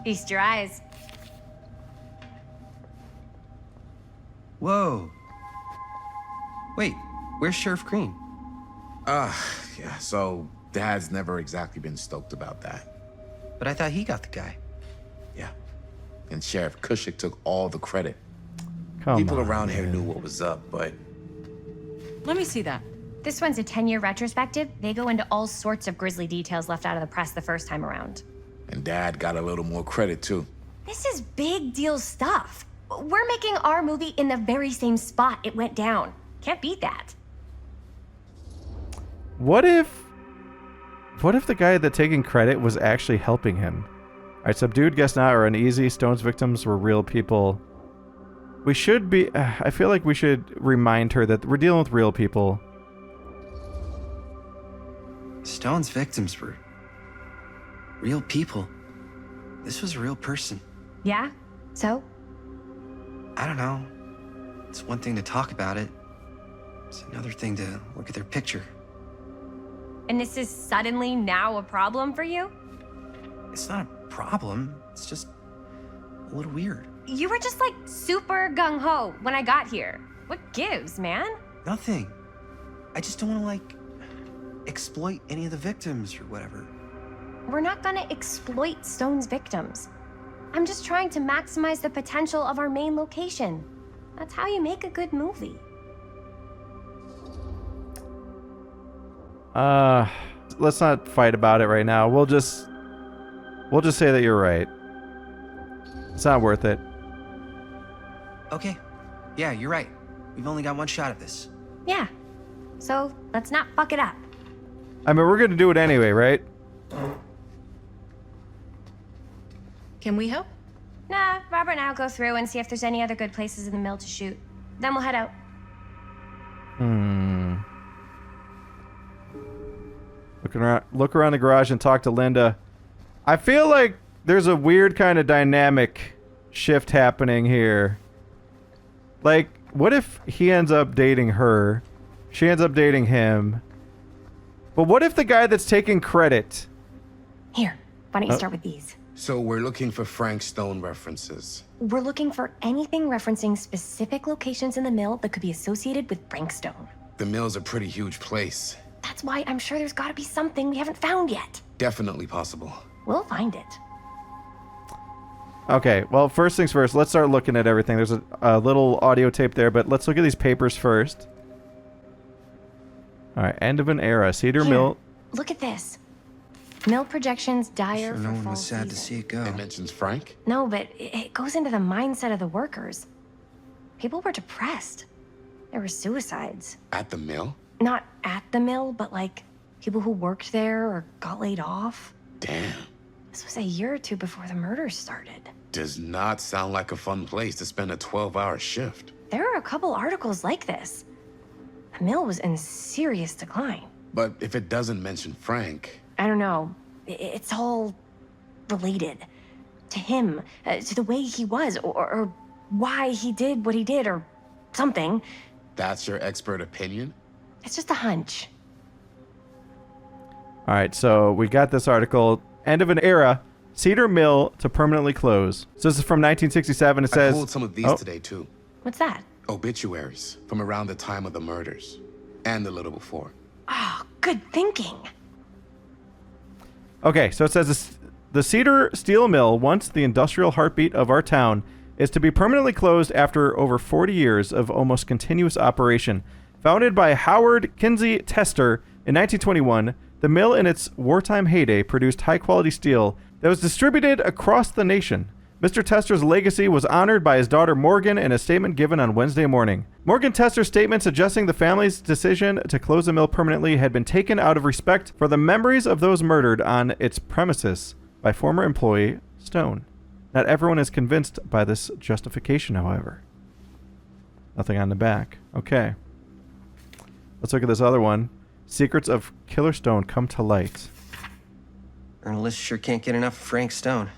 Feast your eyes. Whoa. Wait, where's Sheriff Green? Yeah, so Dad's never exactly been stoked about that. But I thought he got the guy. Yeah. And Sheriff Cushik took all the credit. Come People on, around here man. knew what was up, but Let me see that. This one's a 10-year retrospective. They go into all sorts of grisly details left out of the press the first time around. and Dad got a little more credit too. This is big deal stuff. We're making our movie in the very same spot it went down. Can't beat that. What if the guy that taking credit was actually helping him? Alright, subdued, guess not, or uneasy. Stone's victims were real people. We should be... I feel like we should remind her that we're dealing with real people. Stone's victims were real people. This was a real person. Yeah? So? I don't know. It's one thing to talk about it. It's another thing to look at their picture. And this is suddenly now a problem for you? It's not a problem. It's just a little weird. You were just like super gung-ho when I got here. What gives, man? Nothing. I just don't want to, like, exploit any of the victims or whatever. We're not gonna exploit Stone's victims. I'm just trying to maximize the potential of our main location. That's how you make a good movie. Let's not fight about it right now. We'll just say that you're right. It's not worth it. Okay. Yeah, you're right. We've only got one shot at this. Yeah. So let's not fuck it up. I mean, we're gonna do it anyway, right? Can we help? Nah, Robert and I'll go through and see if there's any other good places in the mill to shoot. Then we'll head out. Look around the garage and talk to Linda. I feel like there's a weird kind of dynamic shift happening here. Like, what if he ends up dating her? She ends up dating him. But what if the guy that's taking credit... Here, why don't you start with these? So we're looking for Frank Stone references. We're looking for anything referencing specific locations in the mill that could be associated with Frank Stone. The mill's a pretty huge place. That's why I'm sure there's gotta be something we haven't found yet. Definitely possible. We'll find it. Okay, well, first things first, let's start looking at everything. There's a little audio tape there, but let's look at these papers first. Alright, end of an era. Cedar Here, Mill. Look at this. Mill projections dire Sure, for no one fall was sad to season. see it go. It mentions Frank? No, but it goes into the mindset of the workers. People were depressed. There were suicides. At the mill? Not at the mill, but like people who worked there or got laid off. Damn. This was a year or two before the murders started. Does not sound like a fun place to spend a 12-hour shift. There are a couple articles like this. The mill was in serious decline. But if it doesn't mention Frank... I don't know. It's all related to him, to the way he was, or why he did what he did, or something. That's your expert opinion? It's just a hunch. Alright, so we got this article. End of an era. Cedar Mill to permanently close. So this is from 1967. It I says... pulled some of these today, too. What's that? Obituaries from around the time of the murders. And a little before. Oh, good thinking. Okay, so it says the Cedar Steel Mill, once the industrial heartbeat of our town, is to be permanently closed after over 40 years of almost continuous operation. Founded by Howard Kinsey Tester in 1921, the mill in its wartime heyday produced high-quality steel that was distributed across the nation. Mr. Tester's legacy was honored by his daughter Morgan in a statement given on Wednesday morning. Morgan Tester's statement suggesting the family's decision to close the mill permanently had been taken out of respect for the memories of those murdered on its premises by former employee Stone. Not everyone is convinced by this justification, however. Nothing on the back. Okay. Let's look at this other one. Secrets of Killer Stone come to light. Journalists sure can't get enough of Frank Stone.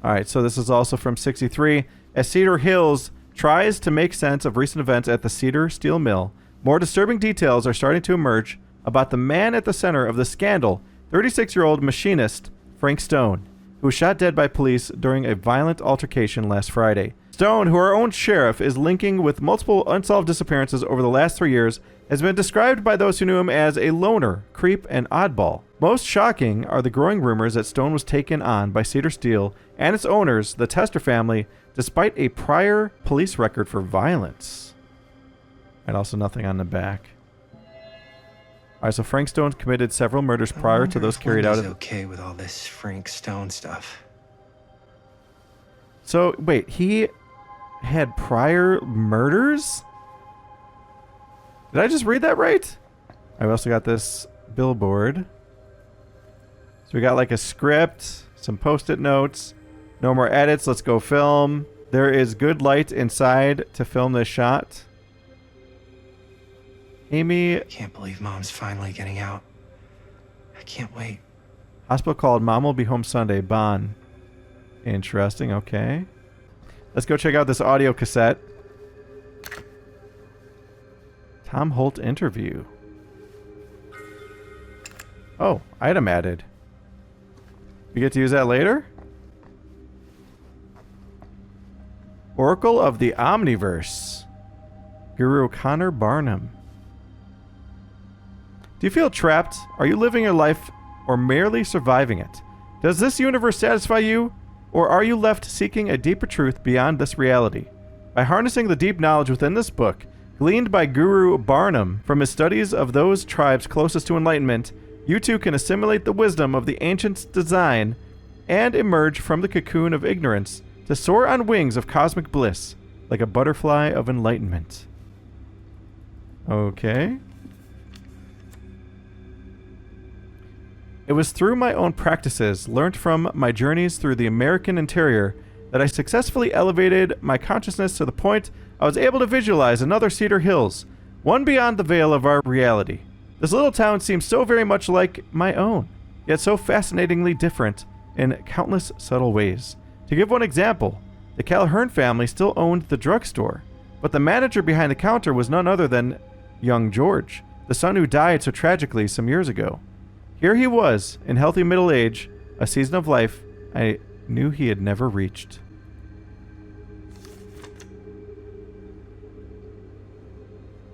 All right, so this is also from 63. As Cedar Hills tries to make sense of recent events at the Cedar Steel Mill, more disturbing details are starting to emerge about the man at the center of the scandal, 36-year-old machinist Frank Stone, who was shot dead by police during a violent altercation last Friday. Stone, who our own sheriff is linking with multiple unsolved disappearances over the last 3 years, has been described by those who knew him as a loner, creep, and oddball. Most shocking are the growing rumors that Stone was taken on by Cedar Steel and its owners, the Tester family, despite a prior police record for violence. And also nothing on the back. Alright, so Frank Stone committed several murders prior to those carried out. Okay with all this Frank Stone stuff. So, wait, he had prior murders? Did I just read that right? I also got this billboard. So we got like a script, some post-it notes, no more edits, let's go film. There is good light inside to film this shot. Amy... I can't believe Mom's finally getting out. I can't wait. Hospital called, Mom will be home Sunday. Bon. Interesting, okay. Let's go check out this audio cassette. Tom Holt interview. Oh, item added. We get to use that later? Oracle of the Omniverse. Guru Connor Barnum. Do you feel trapped? Are you living your life or merely surviving it? Does this universe satisfy you? Or are you left seeking a deeper truth beyond this reality? By harnessing the deep knowledge within this book, gleaned by Guru Barnum from his studies of those tribes closest to enlightenment, you too can assimilate the wisdom of the ancients' design and emerge from the cocoon of ignorance to soar on wings of cosmic bliss, like a butterfly of enlightenment. Okay. It was through my own practices, learned from my journeys through the American interior, that I successfully elevated my consciousness to the point I was able to visualize another Cedar Hills, one beyond the veil of our reality. This little town seems so very much like my own, yet so fascinatingly different in countless subtle ways. To give one example, the Calhoun family still owned the drugstore, but the manager behind the counter was none other than young George, the son who died so tragically some years ago. Here he was, in healthy middle age, a season of life I knew he had never reached.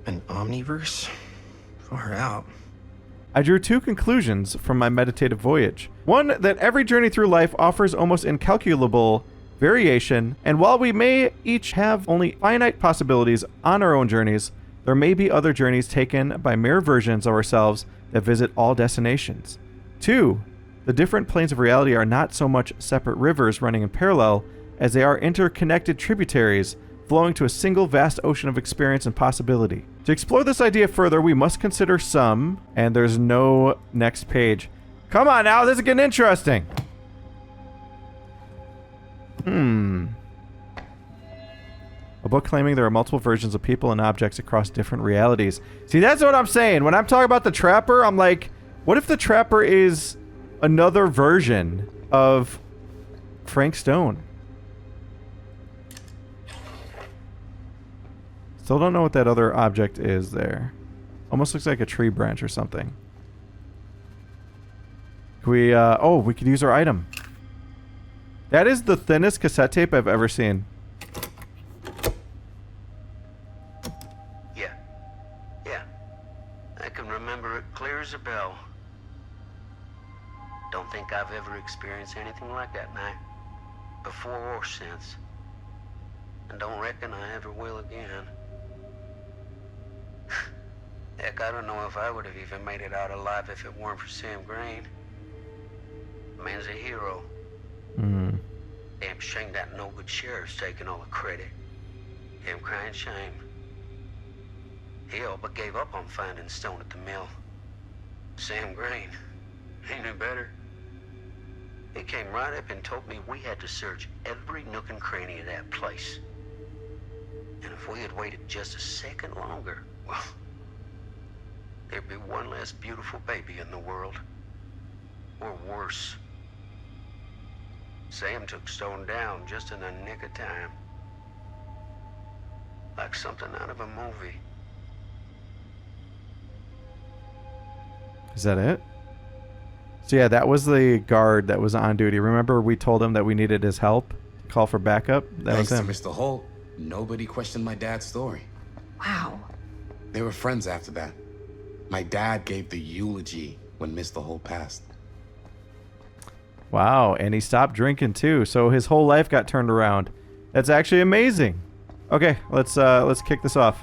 An omniverse? Far out. I drew two conclusions from my meditative voyage. One, that every journey through life offers almost incalculable variation, and while we may each have only finite possibilities on our own journeys, there may be other journeys taken by mere versions of ourselves that visit all destinations. Two, the different planes of reality are not so much separate rivers running in parallel as they are interconnected tributaries flowing to a single vast ocean of experience and possibility. To explore this idea further, we must consider some, and there's no next page. Come on now, this is getting interesting. A book claiming there are multiple versions of people and objects across different realities. See, that's what I'm saying. When I'm talking about the Trapper, I'm like, what if the Trapper is another version of Frank Stone? Still don't know what that other object is there. Almost looks like a tree branch or something. Can we, oh, we could use our item. That is the thinnest cassette tape I've ever seen. Yeah. I can remember it clear as rings a bell. Don't think I've ever experienced anything like that night, before or since. And don't reckon I ever will again. Heck, I don't know if I would have even made it out alive if it weren't for Sam Green. The man's a hero. Damn shame that no good sheriff's taking all the credit. Damn crying shame. He all but gave up on finding Stone at the mill. Sam Green, he knew better. He came right up and told me we had to search every nook and cranny of that place. And if we had waited just a second longer, well, there'd be one less beautiful baby in the world. Or worse. Sam took Stone down just in the nick of time. Like something out of a movie. Is that it? So yeah, that was the guard that was on duty. Remember we told him that we needed his help? Call for backup? That Thanks was him. to Mr. Holt, nobody questioned my dad's story. Wow. They were friends after that. My dad gave the eulogy when Mr. Holt passed. Wow, and he stopped drinking too, so his whole life got turned around. That's actually amazing. Okay, let's kick this off.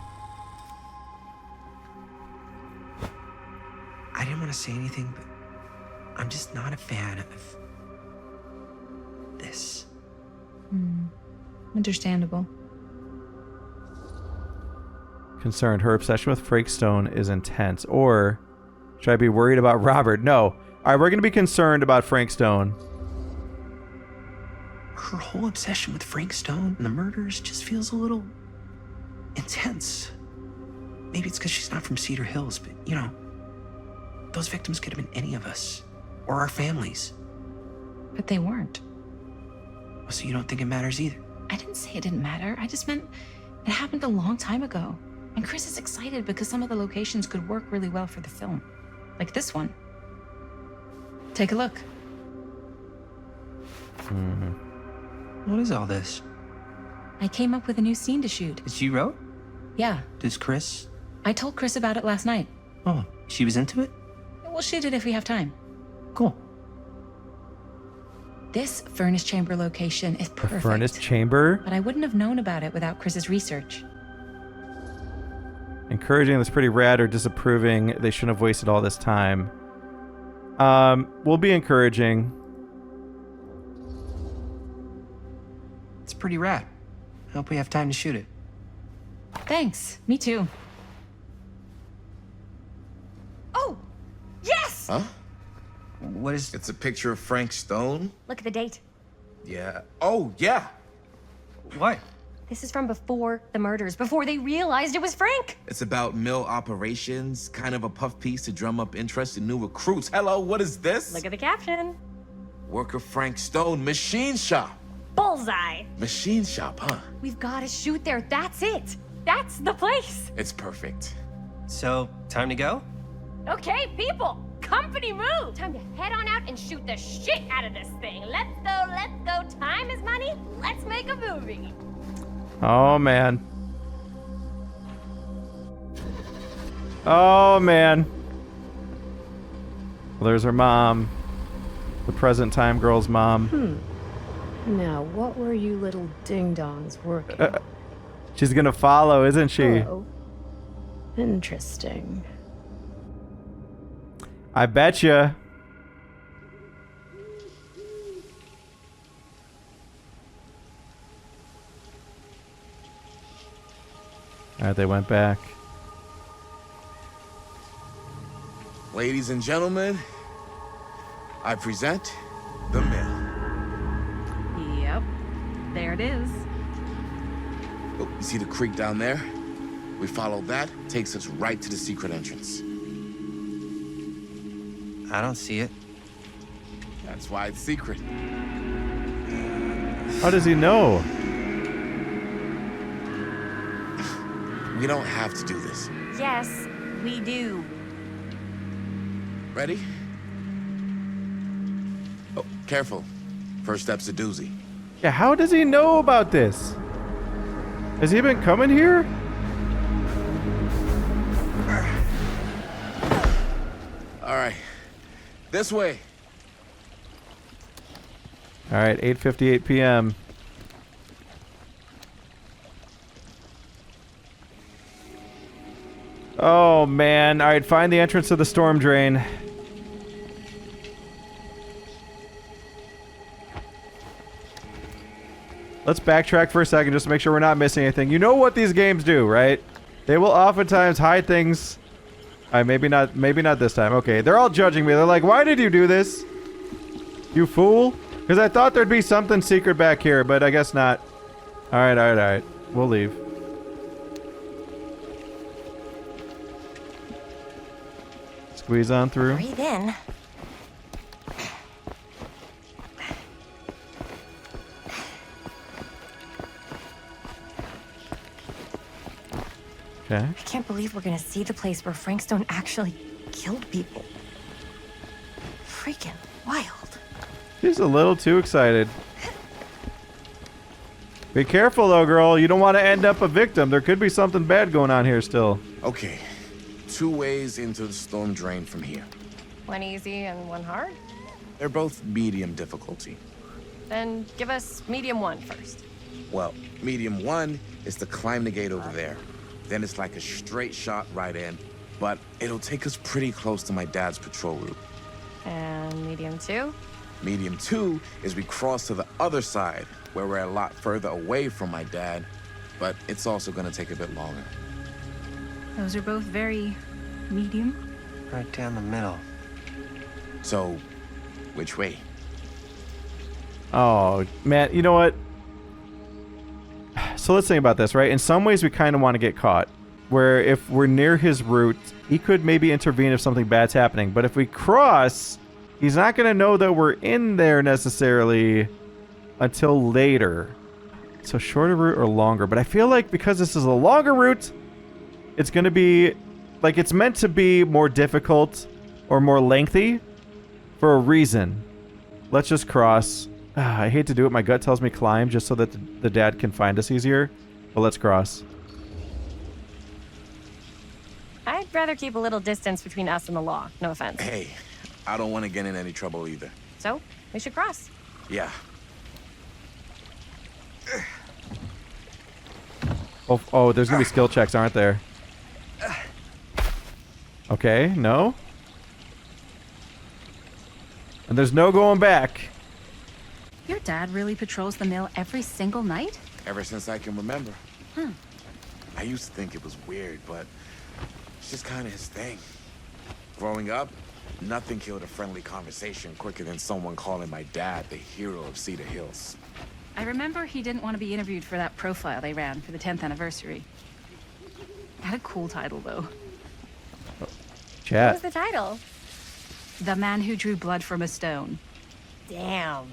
I didn't want to say anything, but I'm just not a fan of this. Understandable. Concerned, her obsession with Frank Stone is intense. Or should I be worried about Robert? No. All right, we're going to be concerned about Frank Stone. Her whole obsession with Frank Stone and the murders just feels a little intense. Maybe it's because she's not from Cedar Hills, but you know, those victims could have been any of us or our families. But they weren't. So you don't think it matters either? I didn't say it didn't matter. I just meant it happened a long time ago. And Chris is excited because some of the locations could work really well for the film. Like this one. Take a look. What is all this? I came up with a new scene to shoot. That you wrote? Yeah. Does Chris? I told Chris about it last night. Oh, she was into it? We'll shoot it if we have time. Cool. This furnace chamber location is perfect. Furnace chamber? But I wouldn't have known about it without Chris's research. Encouraging, that's pretty rad, or disapproving, they shouldn't have wasted all this time. We'll be encouraging. It's pretty rad. I hope we have time to shoot it. Thanks. Me too. Oh, yes! Huh? What is... It's a picture of Frank Stone? Look at the date. Yeah. Oh, yeah. What? This is from before the murders, before they realized it was Frank. It's about mill operations, kind of a puff piece to drum up interest in new recruits. Hello, what is this? Look at the caption. Worker Frank Stone, machine shop. Bullseye. Machine shop, huh? We've got to shoot there. That's it. That's the place. It's perfect. So, time to go? Okay, people. Company move. Time to head on out and shoot the shit out of this thing. Let's go, let's go. Time is money. Let's make a movie. Oh, man. Oh, man. Well, there's her mom. The present time girl's mom. Now, what were you little ding-dongs working on? She's gonna follow, isn't she? Oh, interesting. I betcha. Alright, they went back. Ladies and gentlemen, I present the mill. Yep. There it is. Oh, you see the creek down there? We follow that, takes us right to the secret entrance. I don't see it. That's why it's secret. How does he know? We don't have to do this. Yes, we do. Ready? Oh, careful. First step's a doozy. Yeah, how does he know about this? Has he been coming here? All right. This way. All right, 8:58 p.m. Oh, man. All right, find the entrance to the storm drain. Let's backtrack for a second just to make sure we're not missing anything. You know what these games do, right? They will oftentimes hide things. All right, maybe not this time. Okay, they're all judging me. They're like, why did you do this? You fool? Because I thought there'd be something secret back here, but I guess not. All right, all right, all right. We'll leave. Squeeze on through. Breathe in. Okay. I can't believe we're gonna see the place where Frank Stone actually killed people. Freaking wild. She's a little too excited. Be careful though, girl. You don't want to end up a victim. There could be something bad going on here still. Okay. 2 ways into the storm drain from here. One easy and one hard? They're both medium difficulty. Then give us medium 1 first. Well, medium 1 is to climb the gate over there. Then it's like a straight shot right in, but it'll take us pretty close to my dad's patrol route. And medium 2? Medium 2 is we cross to the other side, where we're a lot further away from my dad, but it's also gonna take a bit longer. Those are both very medium. Right down the middle. So, which way? Oh, man. You know what? So let's think about this, right? In some ways, we kind of want to get caught. Where if we're near his route, he could maybe intervene if something bad's happening. But if we cross, he's not going to know that we're in there necessarily until later. So shorter route or longer. But I feel like because this is a longer route, it's going to be... like, it's meant to be more difficult or more lengthy for a reason. Let's just cross. I hate to do it. My gut tells me climb just so that the dad can find us easier. But let's cross. I'd rather keep a little distance between us and the law. No offense. Hey, I don't want to get in any trouble either. So, we should cross. Yeah. Oh, there's going to be skill checks, aren't there? Okay, no. And there's no going back. Your dad really patrols the mill every single night? Ever since I can remember. I used to think it was weird, but it's just kind of his thing. Growing up, nothing killed a friendly conversation quicker than someone calling my dad the hero of Cedar Hills. I remember he didn't want to be interviewed for that profile they ran for the 10th anniversary. Had a cool title, though. Chat. What was the title? The Man Who Drew Blood from a Stone. Damn.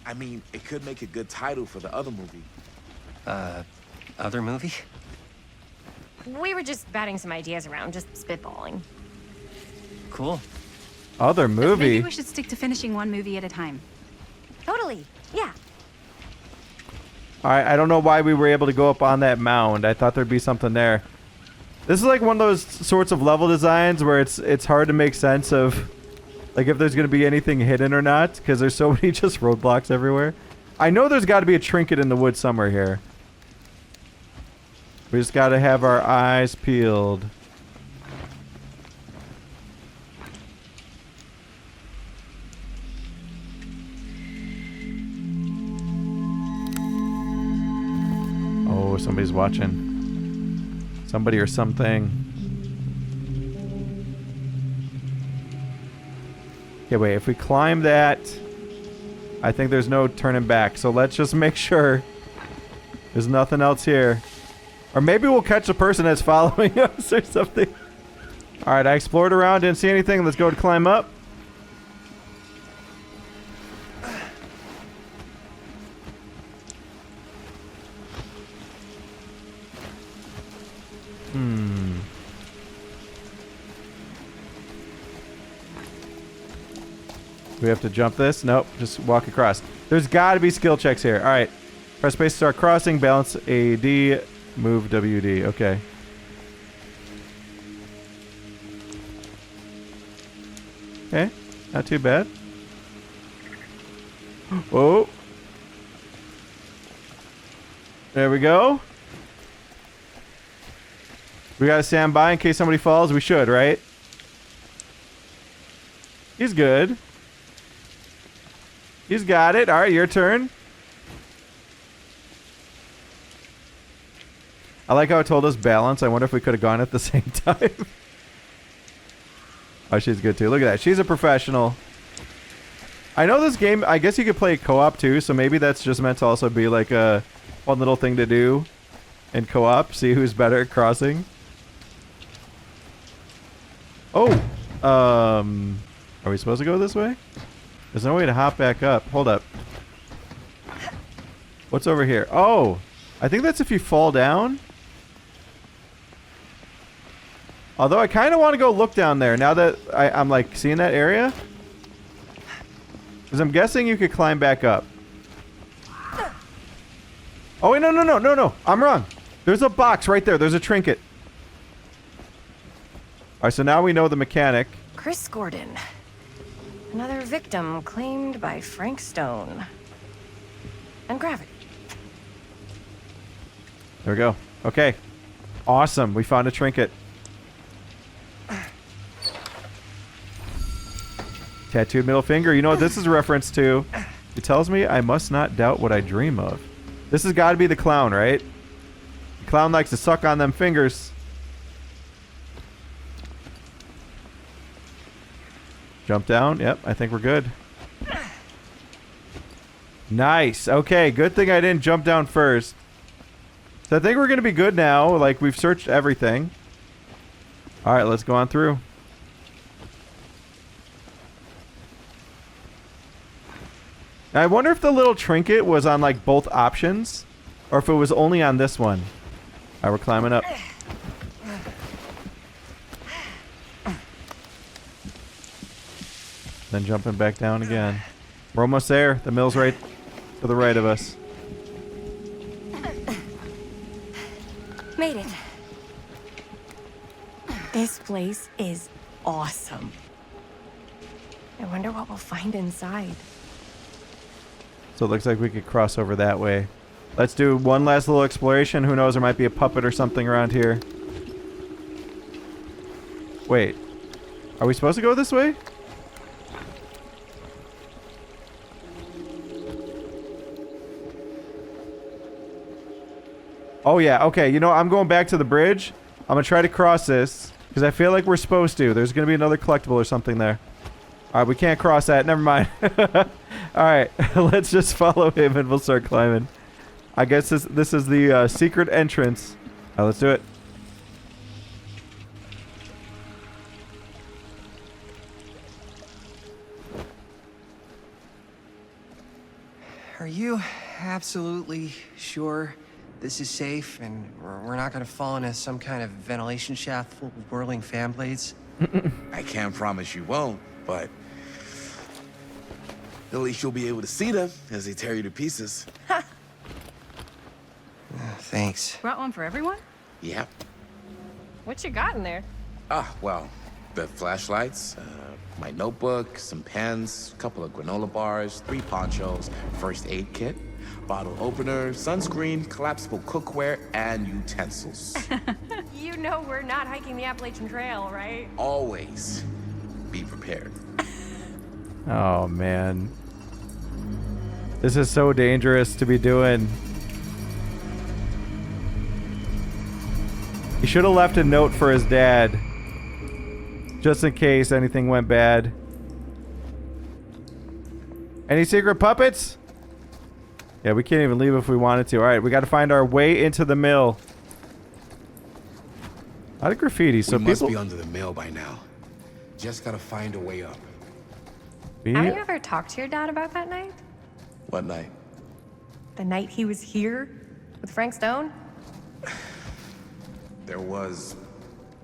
I mean, it could make a good title for the other movie. Other movie? We were just batting some ideas around, just spitballing. Cool. Other movie? Maybe we should stick to finishing one movie at a time. Totally. Yeah. Alright, I don't know why we were able to go up on that mound. I thought there'd be something there. This is like one of those sorts of level designs where it's hard to make sense of like if there's going to be anything hidden or not because there's so many just roadblocks everywhere. I know there's got to be a trinket in the woods somewhere here. We just got to have our eyes peeled. Oh, somebody's watching. Somebody or something. Okay, wait. If we climb that, I think there's no turning back. So let's just make sure there's nothing else here. Or maybe we'll catch a person that's following us or something. Alright, I explored around, didn't see anything. Let's go to climb up. Do we have to jump this? Nope, just walk across. There's got to be skill checks here. All right. Press space to start crossing, balance AD, move WD. Okay. Okay, not too bad. Whoa. There we go. We gotta stand by in case somebody falls. We should, right? He's good. He's got it. All right, your turn. I like how it told us balance. I wonder if we could have gone at the same time. Oh, she's good too. Look at that. She's a professional. I know this game, I guess you could play co-op too, so maybe that's just meant to also be like a fun little thing to do in co-op. See who's better at crossing. Oh, are we supposed to go this way? There's no way to hop back up. Hold up. What's over here? Oh, I think that's if you fall down. Although I kind of want to go look down there now that I'm like seeing that area. Because I'm guessing you could climb back up. Oh, wait, no. I'm wrong. There's a box right there. There's a trinket. All right, so now we know the mechanic. Chris Gordon. Another victim claimed by Frank Stone. And gravity. There we go. Okay. Awesome. We found a trinket. Tattooed middle finger. You know what this is a reference to? It tells me I must not doubt what I dream of. This has got to be the clown, right? The clown likes to suck on them fingers. Jump down. Yep, I think we're good. Nice. Okay, good thing I didn't jump down first. So I think we're going to be good now. Like, we've searched everything. All right, let's go on through. Now, I wonder if the little trinket was on, like, both options. Or if it was only on this one. All right, we're climbing up. Then jumping back down again. We're almost there. The mill's right to the right of us. Made it. This place is awesome. I wonder what we'll find inside. So it looks like we could cross over that way. Let's do one last little exploration. Who knows, there might be a puppet or something around here. Wait. Are we supposed to go this way? Oh yeah, okay. You know, I'm going back to the bridge. I'm going to try to cross this because I feel like we're supposed to. There's going to be another collectible or something there. All right, we can't cross that. Never mind. All right, let's just follow him and we'll start climbing. I guess this is the secret entrance. All right, let's do it. Are you absolutely sure this is safe and we're not gonna fall into some kind of ventilation shaft full of whirling fan blades? I can't promise you won't, but at least you'll be able to see them as they tear you to pieces. Thanks. Brought one for everyone? Yep. What you got in there? Ah, well, the flashlights, my notebook, some pens, a couple of granola bars, 3 ponchos, first aid kit, bottle opener, sunscreen, collapsible cookware, and utensils. You know we're not hiking the Appalachian Trail, right? Always be prepared. Oh, man. This is so dangerous to be doing. He should have left a note for his dad. Just in case anything went bad. Any secret puppets? Yeah, we can't even leave if we wanted to. Alright, we got to find our way into the mill. A lot of graffiti, so we people... must be under the mill by now. Just gotta find a way up. Have you ever talked to your dad about that night? What night? The night he was here with Frank Stone? There was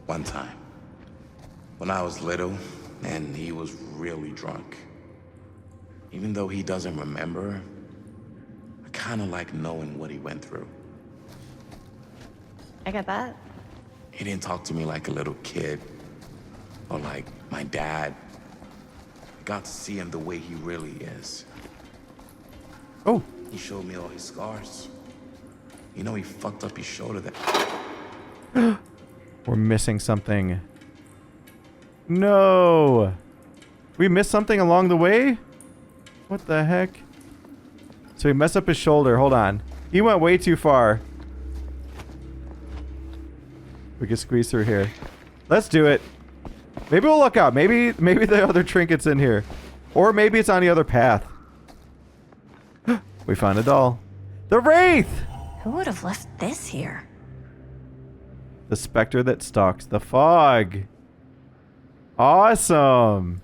one time when I was little and he was really drunk. Even though he doesn't remember, I kind of like knowing what he went through. I get that. He didn't talk to me like a little kid or like my dad. got to see him the way he really is. Oh. He showed me all his scars. You know, he fucked up his shoulder that... We're missing something. No. We missed something along the way? What the heck? So he messed up his shoulder. Hold on. He went way too far. We can squeeze through here. Let's do it. Maybe we'll look out. Maybe the other trinket's in here. Or maybe it's on the other path. We found a doll. The Wraith! Who would have left this here? The specter that stalks the fog. Awesome.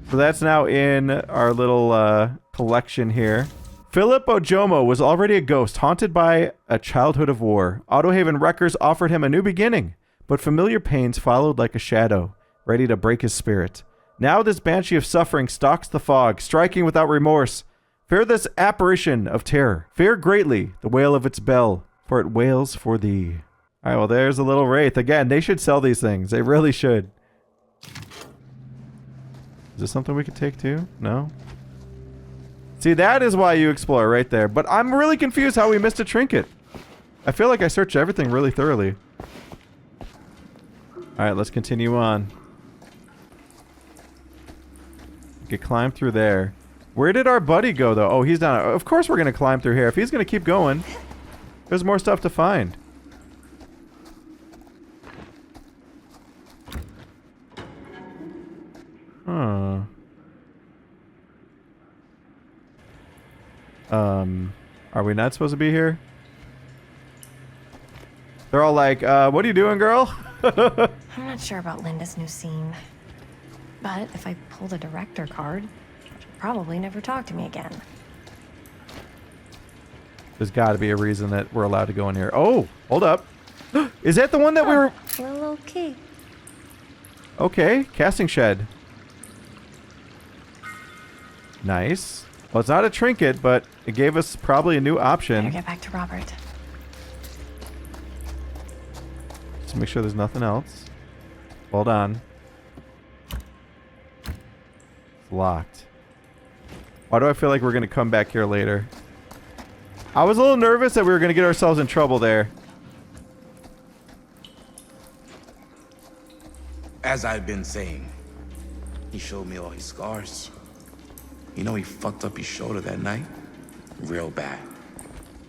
So that's now in our little collection here. Philip Ojomo was already a ghost, haunted by a childhood of war. Autohaven Wreckers offered him a new beginning, but familiar pains followed like a shadow, ready to break his spirit. Now this banshee of suffering stalks the fog, striking without remorse. Fear this apparition of terror. Fear greatly the wail of its bell, for it wails for thee. Alright, well there's a little wraith. Again, they should sell these things. They really should. Is this something we could take too? No? See, that is why you explore right there. But I'm really confused how we missed a trinket. I feel like I searched everything really thoroughly. Alright, let's continue on. We could climb through there. Where did our buddy go, though? Oh, he's down. Of course we're going to climb through here. If he's going to keep going, there's more stuff to find. Huh. Are we not supposed to be here? They're all like, what are you doing, girl? I'm not sure about Linda's new scene. But if I pull the director card, she'll probably never talk to me again. There's got to be a reason that we're allowed to go in here. Oh, hold up. Is that the one that we were... A little key. Okay, casting shed. Nice. Well, it's not a trinket, but it gave us probably a new option. Better get back to Robert. Just make sure there's nothing else. Hold on. It's locked. Why do I feel like we're going to come back here later? I was a little nervous that we were going to get ourselves in trouble there. As I've been saying, he showed me all his scars. You know, he fucked up his shoulder that night. Real bad.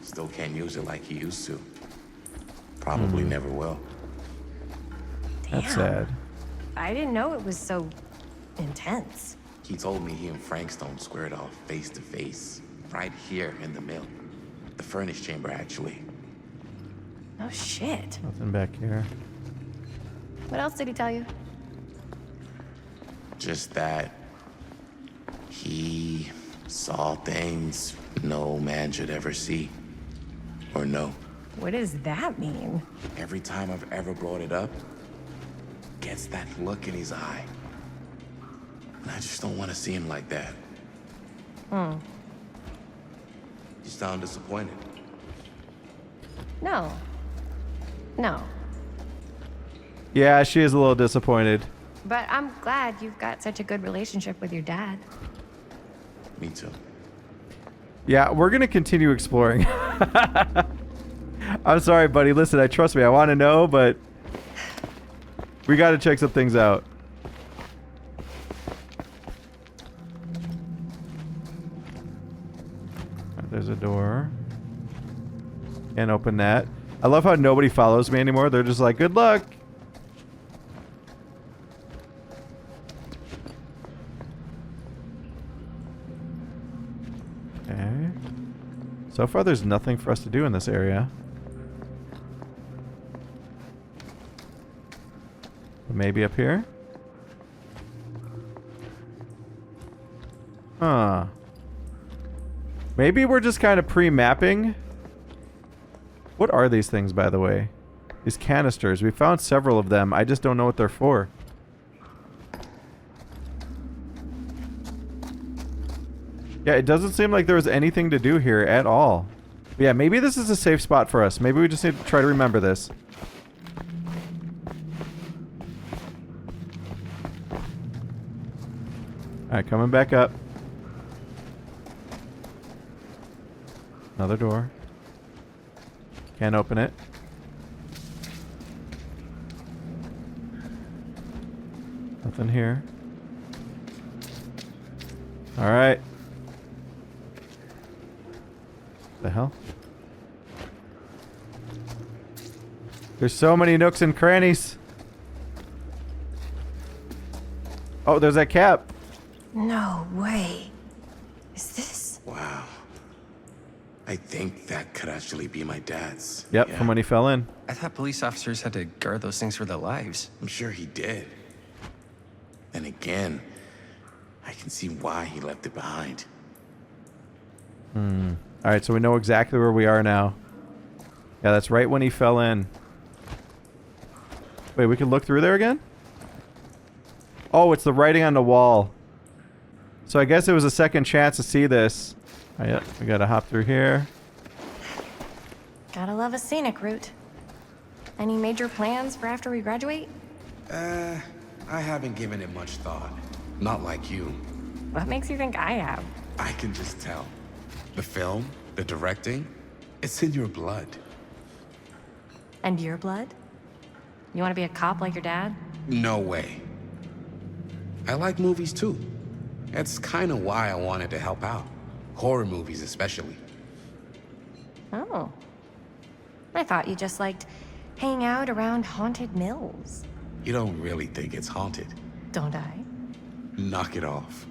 Still can't use it like he used to. Probably never will. That's sad. I didn't know it was so intense. He told me he and Frankstone squared off face to face. Right here in the mill. The furnace chamber, actually. Oh, shit. Nothing back here. What else did he tell you? Just that he saw things no man should ever see or know. What does that mean? Every time I've ever brought it up, gets that look in his eye. And I just don't want to see him like that. You sound disappointed. No. No. Yeah, she is a little disappointed. But I'm glad you've got such a good relationship with your dad. Me too. Yeah, we're going to continue exploring. I'm sorry, buddy. Listen, trust me, I want to know, but we got to check some things out. There's a door. Can't open that. I love how nobody follows me anymore. They're just like, good luck. Okay. So far, there's nothing for us to do in this area. Maybe up here? Huh. Maybe we're just kind of pre-mapping. What are these things, by the way? These canisters. We found several of them. I just don't know what they're for. Yeah, it doesn't seem like there was anything to do here at all. But yeah, maybe this is a safe spot for us. Maybe we just need to try to remember this. Alright, coming back up. Another door. Can't open it. Nothing here. Alright. The hell? There's so many nooks and crannies. Oh, there's that cap. No way. Is this? Wow. I think that could actually be my dad's. Yep, Yeah. from when he fell in. I thought police officers had to guard those things for their lives. I'm sure he did. And again, I can see why he left it behind. Alright, so we know exactly where we are now. Yeah, that's right when he fell in. Wait, we can look through there again? Oh, it's the writing on the wall. So I guess it was a second chance to see this. Oh, yeah, we gotta hop through here. Gotta love a scenic route. Any major plans for after we graduate? I haven't given it much thought. Not like you. What makes you think I have? I can just tell. The film, the directing, it's in your blood. And your blood? You want to be a cop like your dad? No way. I like movies too. That's kind of why I wanted to help out. Horror movies especially. Oh. I thought you just liked hanging out around haunted mills. You don't really think it's haunted. Don't I? Knock it off.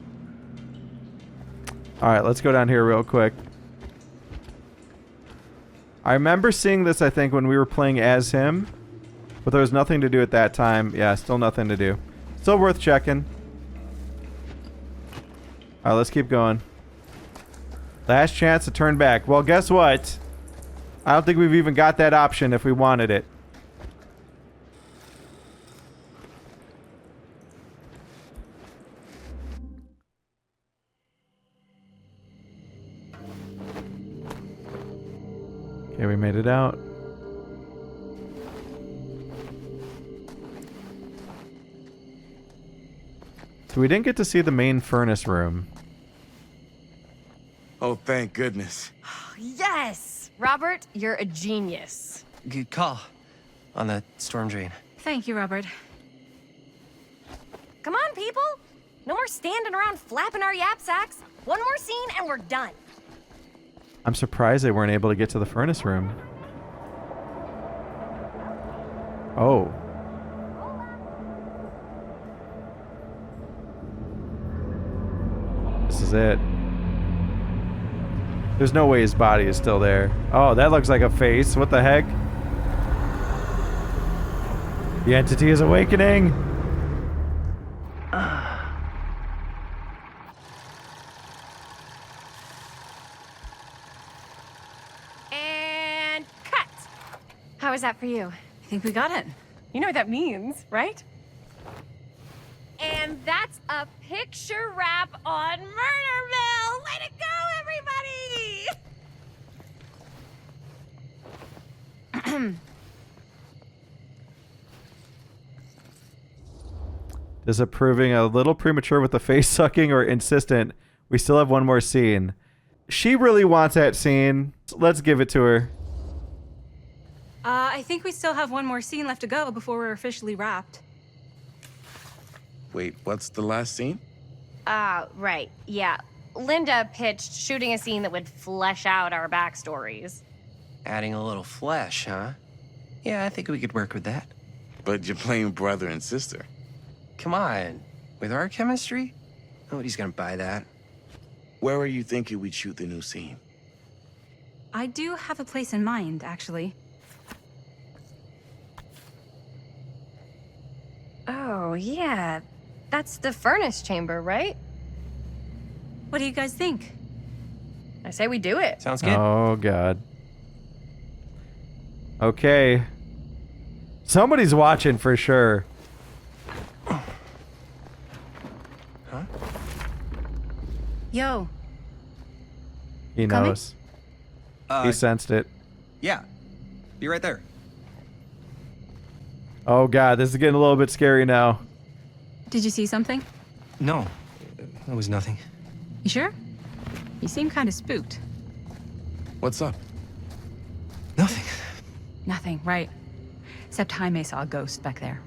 Alright, let's go down here real quick. I remember seeing this, I think, when we were playing as him. But there was nothing to do at that time. Yeah, still nothing to do. Still worth checking. Alright, let's keep going. Last chance to turn back. Well, guess what? I don't think we've even got that option if we wanted it. Okay, we made it out. So we didn't get to see the main furnace room. Oh, thank goodness. Yes! Robert, you're a genius. Good call on the storm drain. Thank you, Robert. Come on, people! No more standing around flapping our yap sacks. One more scene and we're done. I'm surprised they weren't able to get to the furnace room. Oh. This is it. There's no way his body is still there. Oh, that looks like a face. What the heck? The entity is awakening. And cut! How was that for you? I think we got it. You know what that means, right? And that's a picture wrap on Murderville! Way to go, everybody! Disapproving a little premature with the face sucking or insistent. We still have one more scene. She really wants that scene. Let's give it to her. I think we still have one more scene left to go before we're officially wrapped. Wait, what's the last scene? Right, yeah. Linda pitched shooting a scene that would flesh out our backstories. Adding a little flesh, huh? Yeah, I think we could work with that. But you're playing brother and sister. Come on. With our chemistry? Nobody's gonna buy that. Where are you thinking we'd shoot the new scene? I do have a place in mind, actually. Oh, yeah. That's the furnace chamber, right? What do you guys think? I say we do it. Sounds good. Oh, God. Okay. Somebody's watching for sure. Huh? Yo. He Coming? knows. He sensed it. Yeah. Be right there. Oh, God. This is getting a little bit scary now. Did you see something? No. it was nothing. You sure? You seem kind of spooked. What's up? Nothing. Nothing, right. Except Jaime saw a ghost back there.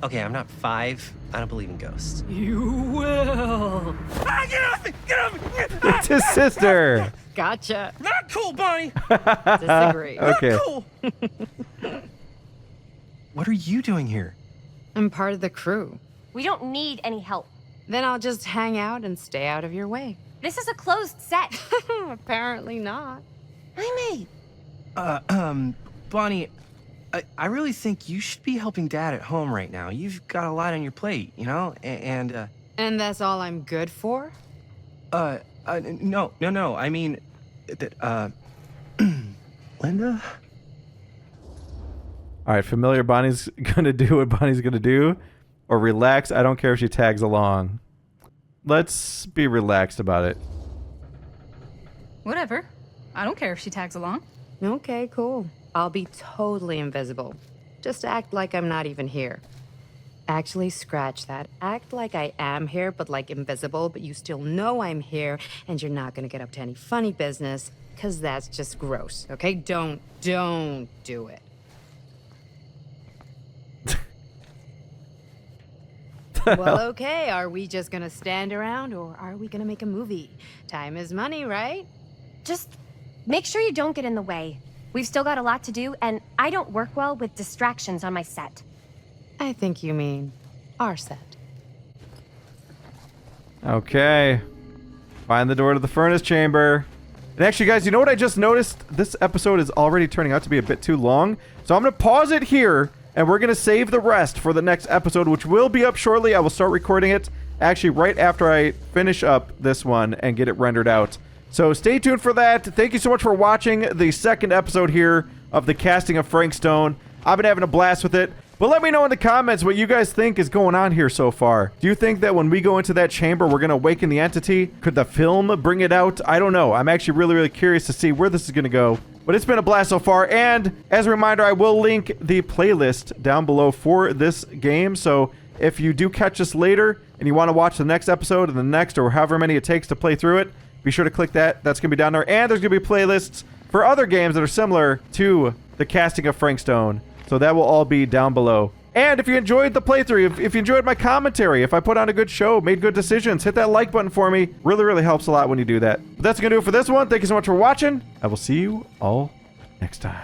Okay, I'm not 5. I don't believe in ghosts. You will. Ah, get off me! Get off me! It's his sister. Gotcha. Not cool, Bonnie! Disagree. Okay. Not cool! What are you doing here? I'm part of the crew. We don't need any help. Then I'll just hang out and stay out of your way. This is a closed set. Apparently not. Jaime. Bonnie, I really think you should be helping Dad at home right now. You've got a lot on your plate, you know? And that's all I'm good for? no. I mean, Linda? All right, familiar Bonnie's gonna do what Bonnie's gonna do, or relax. I don't care if she tags along. Let's be relaxed about it. Whatever. I don't care if she tags along. Okay, cool. I'll be totally invisible. Just act like I'm not even here. Actually, scratch that. Act like I am here, but like invisible, but you still know I'm here, and you're not gonna get up to any funny business, because that's just gross, okay? Don't do it. Well, okay, are we just gonna stand around, or are we gonna make a movie? Time is money, right? Just make sure you don't get in the way. We've still got a lot to do, and I don't work well with distractions on my set. I think you mean our set. Okay. Find the door to the furnace chamber. And actually, guys, you know what I just noticed? This episode is already turning out to be a bit too long. So I'm going to pause it here, and we're going to save the rest for the next episode, which will be up shortly. I will start recording it actually right after I finish up this one and get it rendered out. So stay tuned for that. Thank you so much for watching the second episode here of the casting of Frank Stone. I've been having a blast with it. But let me know in the comments what you guys think is going on here so far. Do you think that when we go into that chamber, we're going to awaken the entity? Could the film bring it out? I don't know. I'm actually really curious to see where this is going to go. But it's been a blast so far. And as a reminder, I will link the playlist down below for this game. So if you do catch us later and you want to watch the next episode and the next, or however many it takes to play through it, be sure to click that. That's going to be down there. And there's going to be playlists for other games that are similar to the casting of Frank Stone. So that will all be down below. And if you enjoyed the playthrough, if you enjoyed my commentary, if I put on a good show, made good decisions, hit that like button for me. Really helps a lot when you do that. But that's going to do it for this one. Thank you so much for watching. I will see you all next time.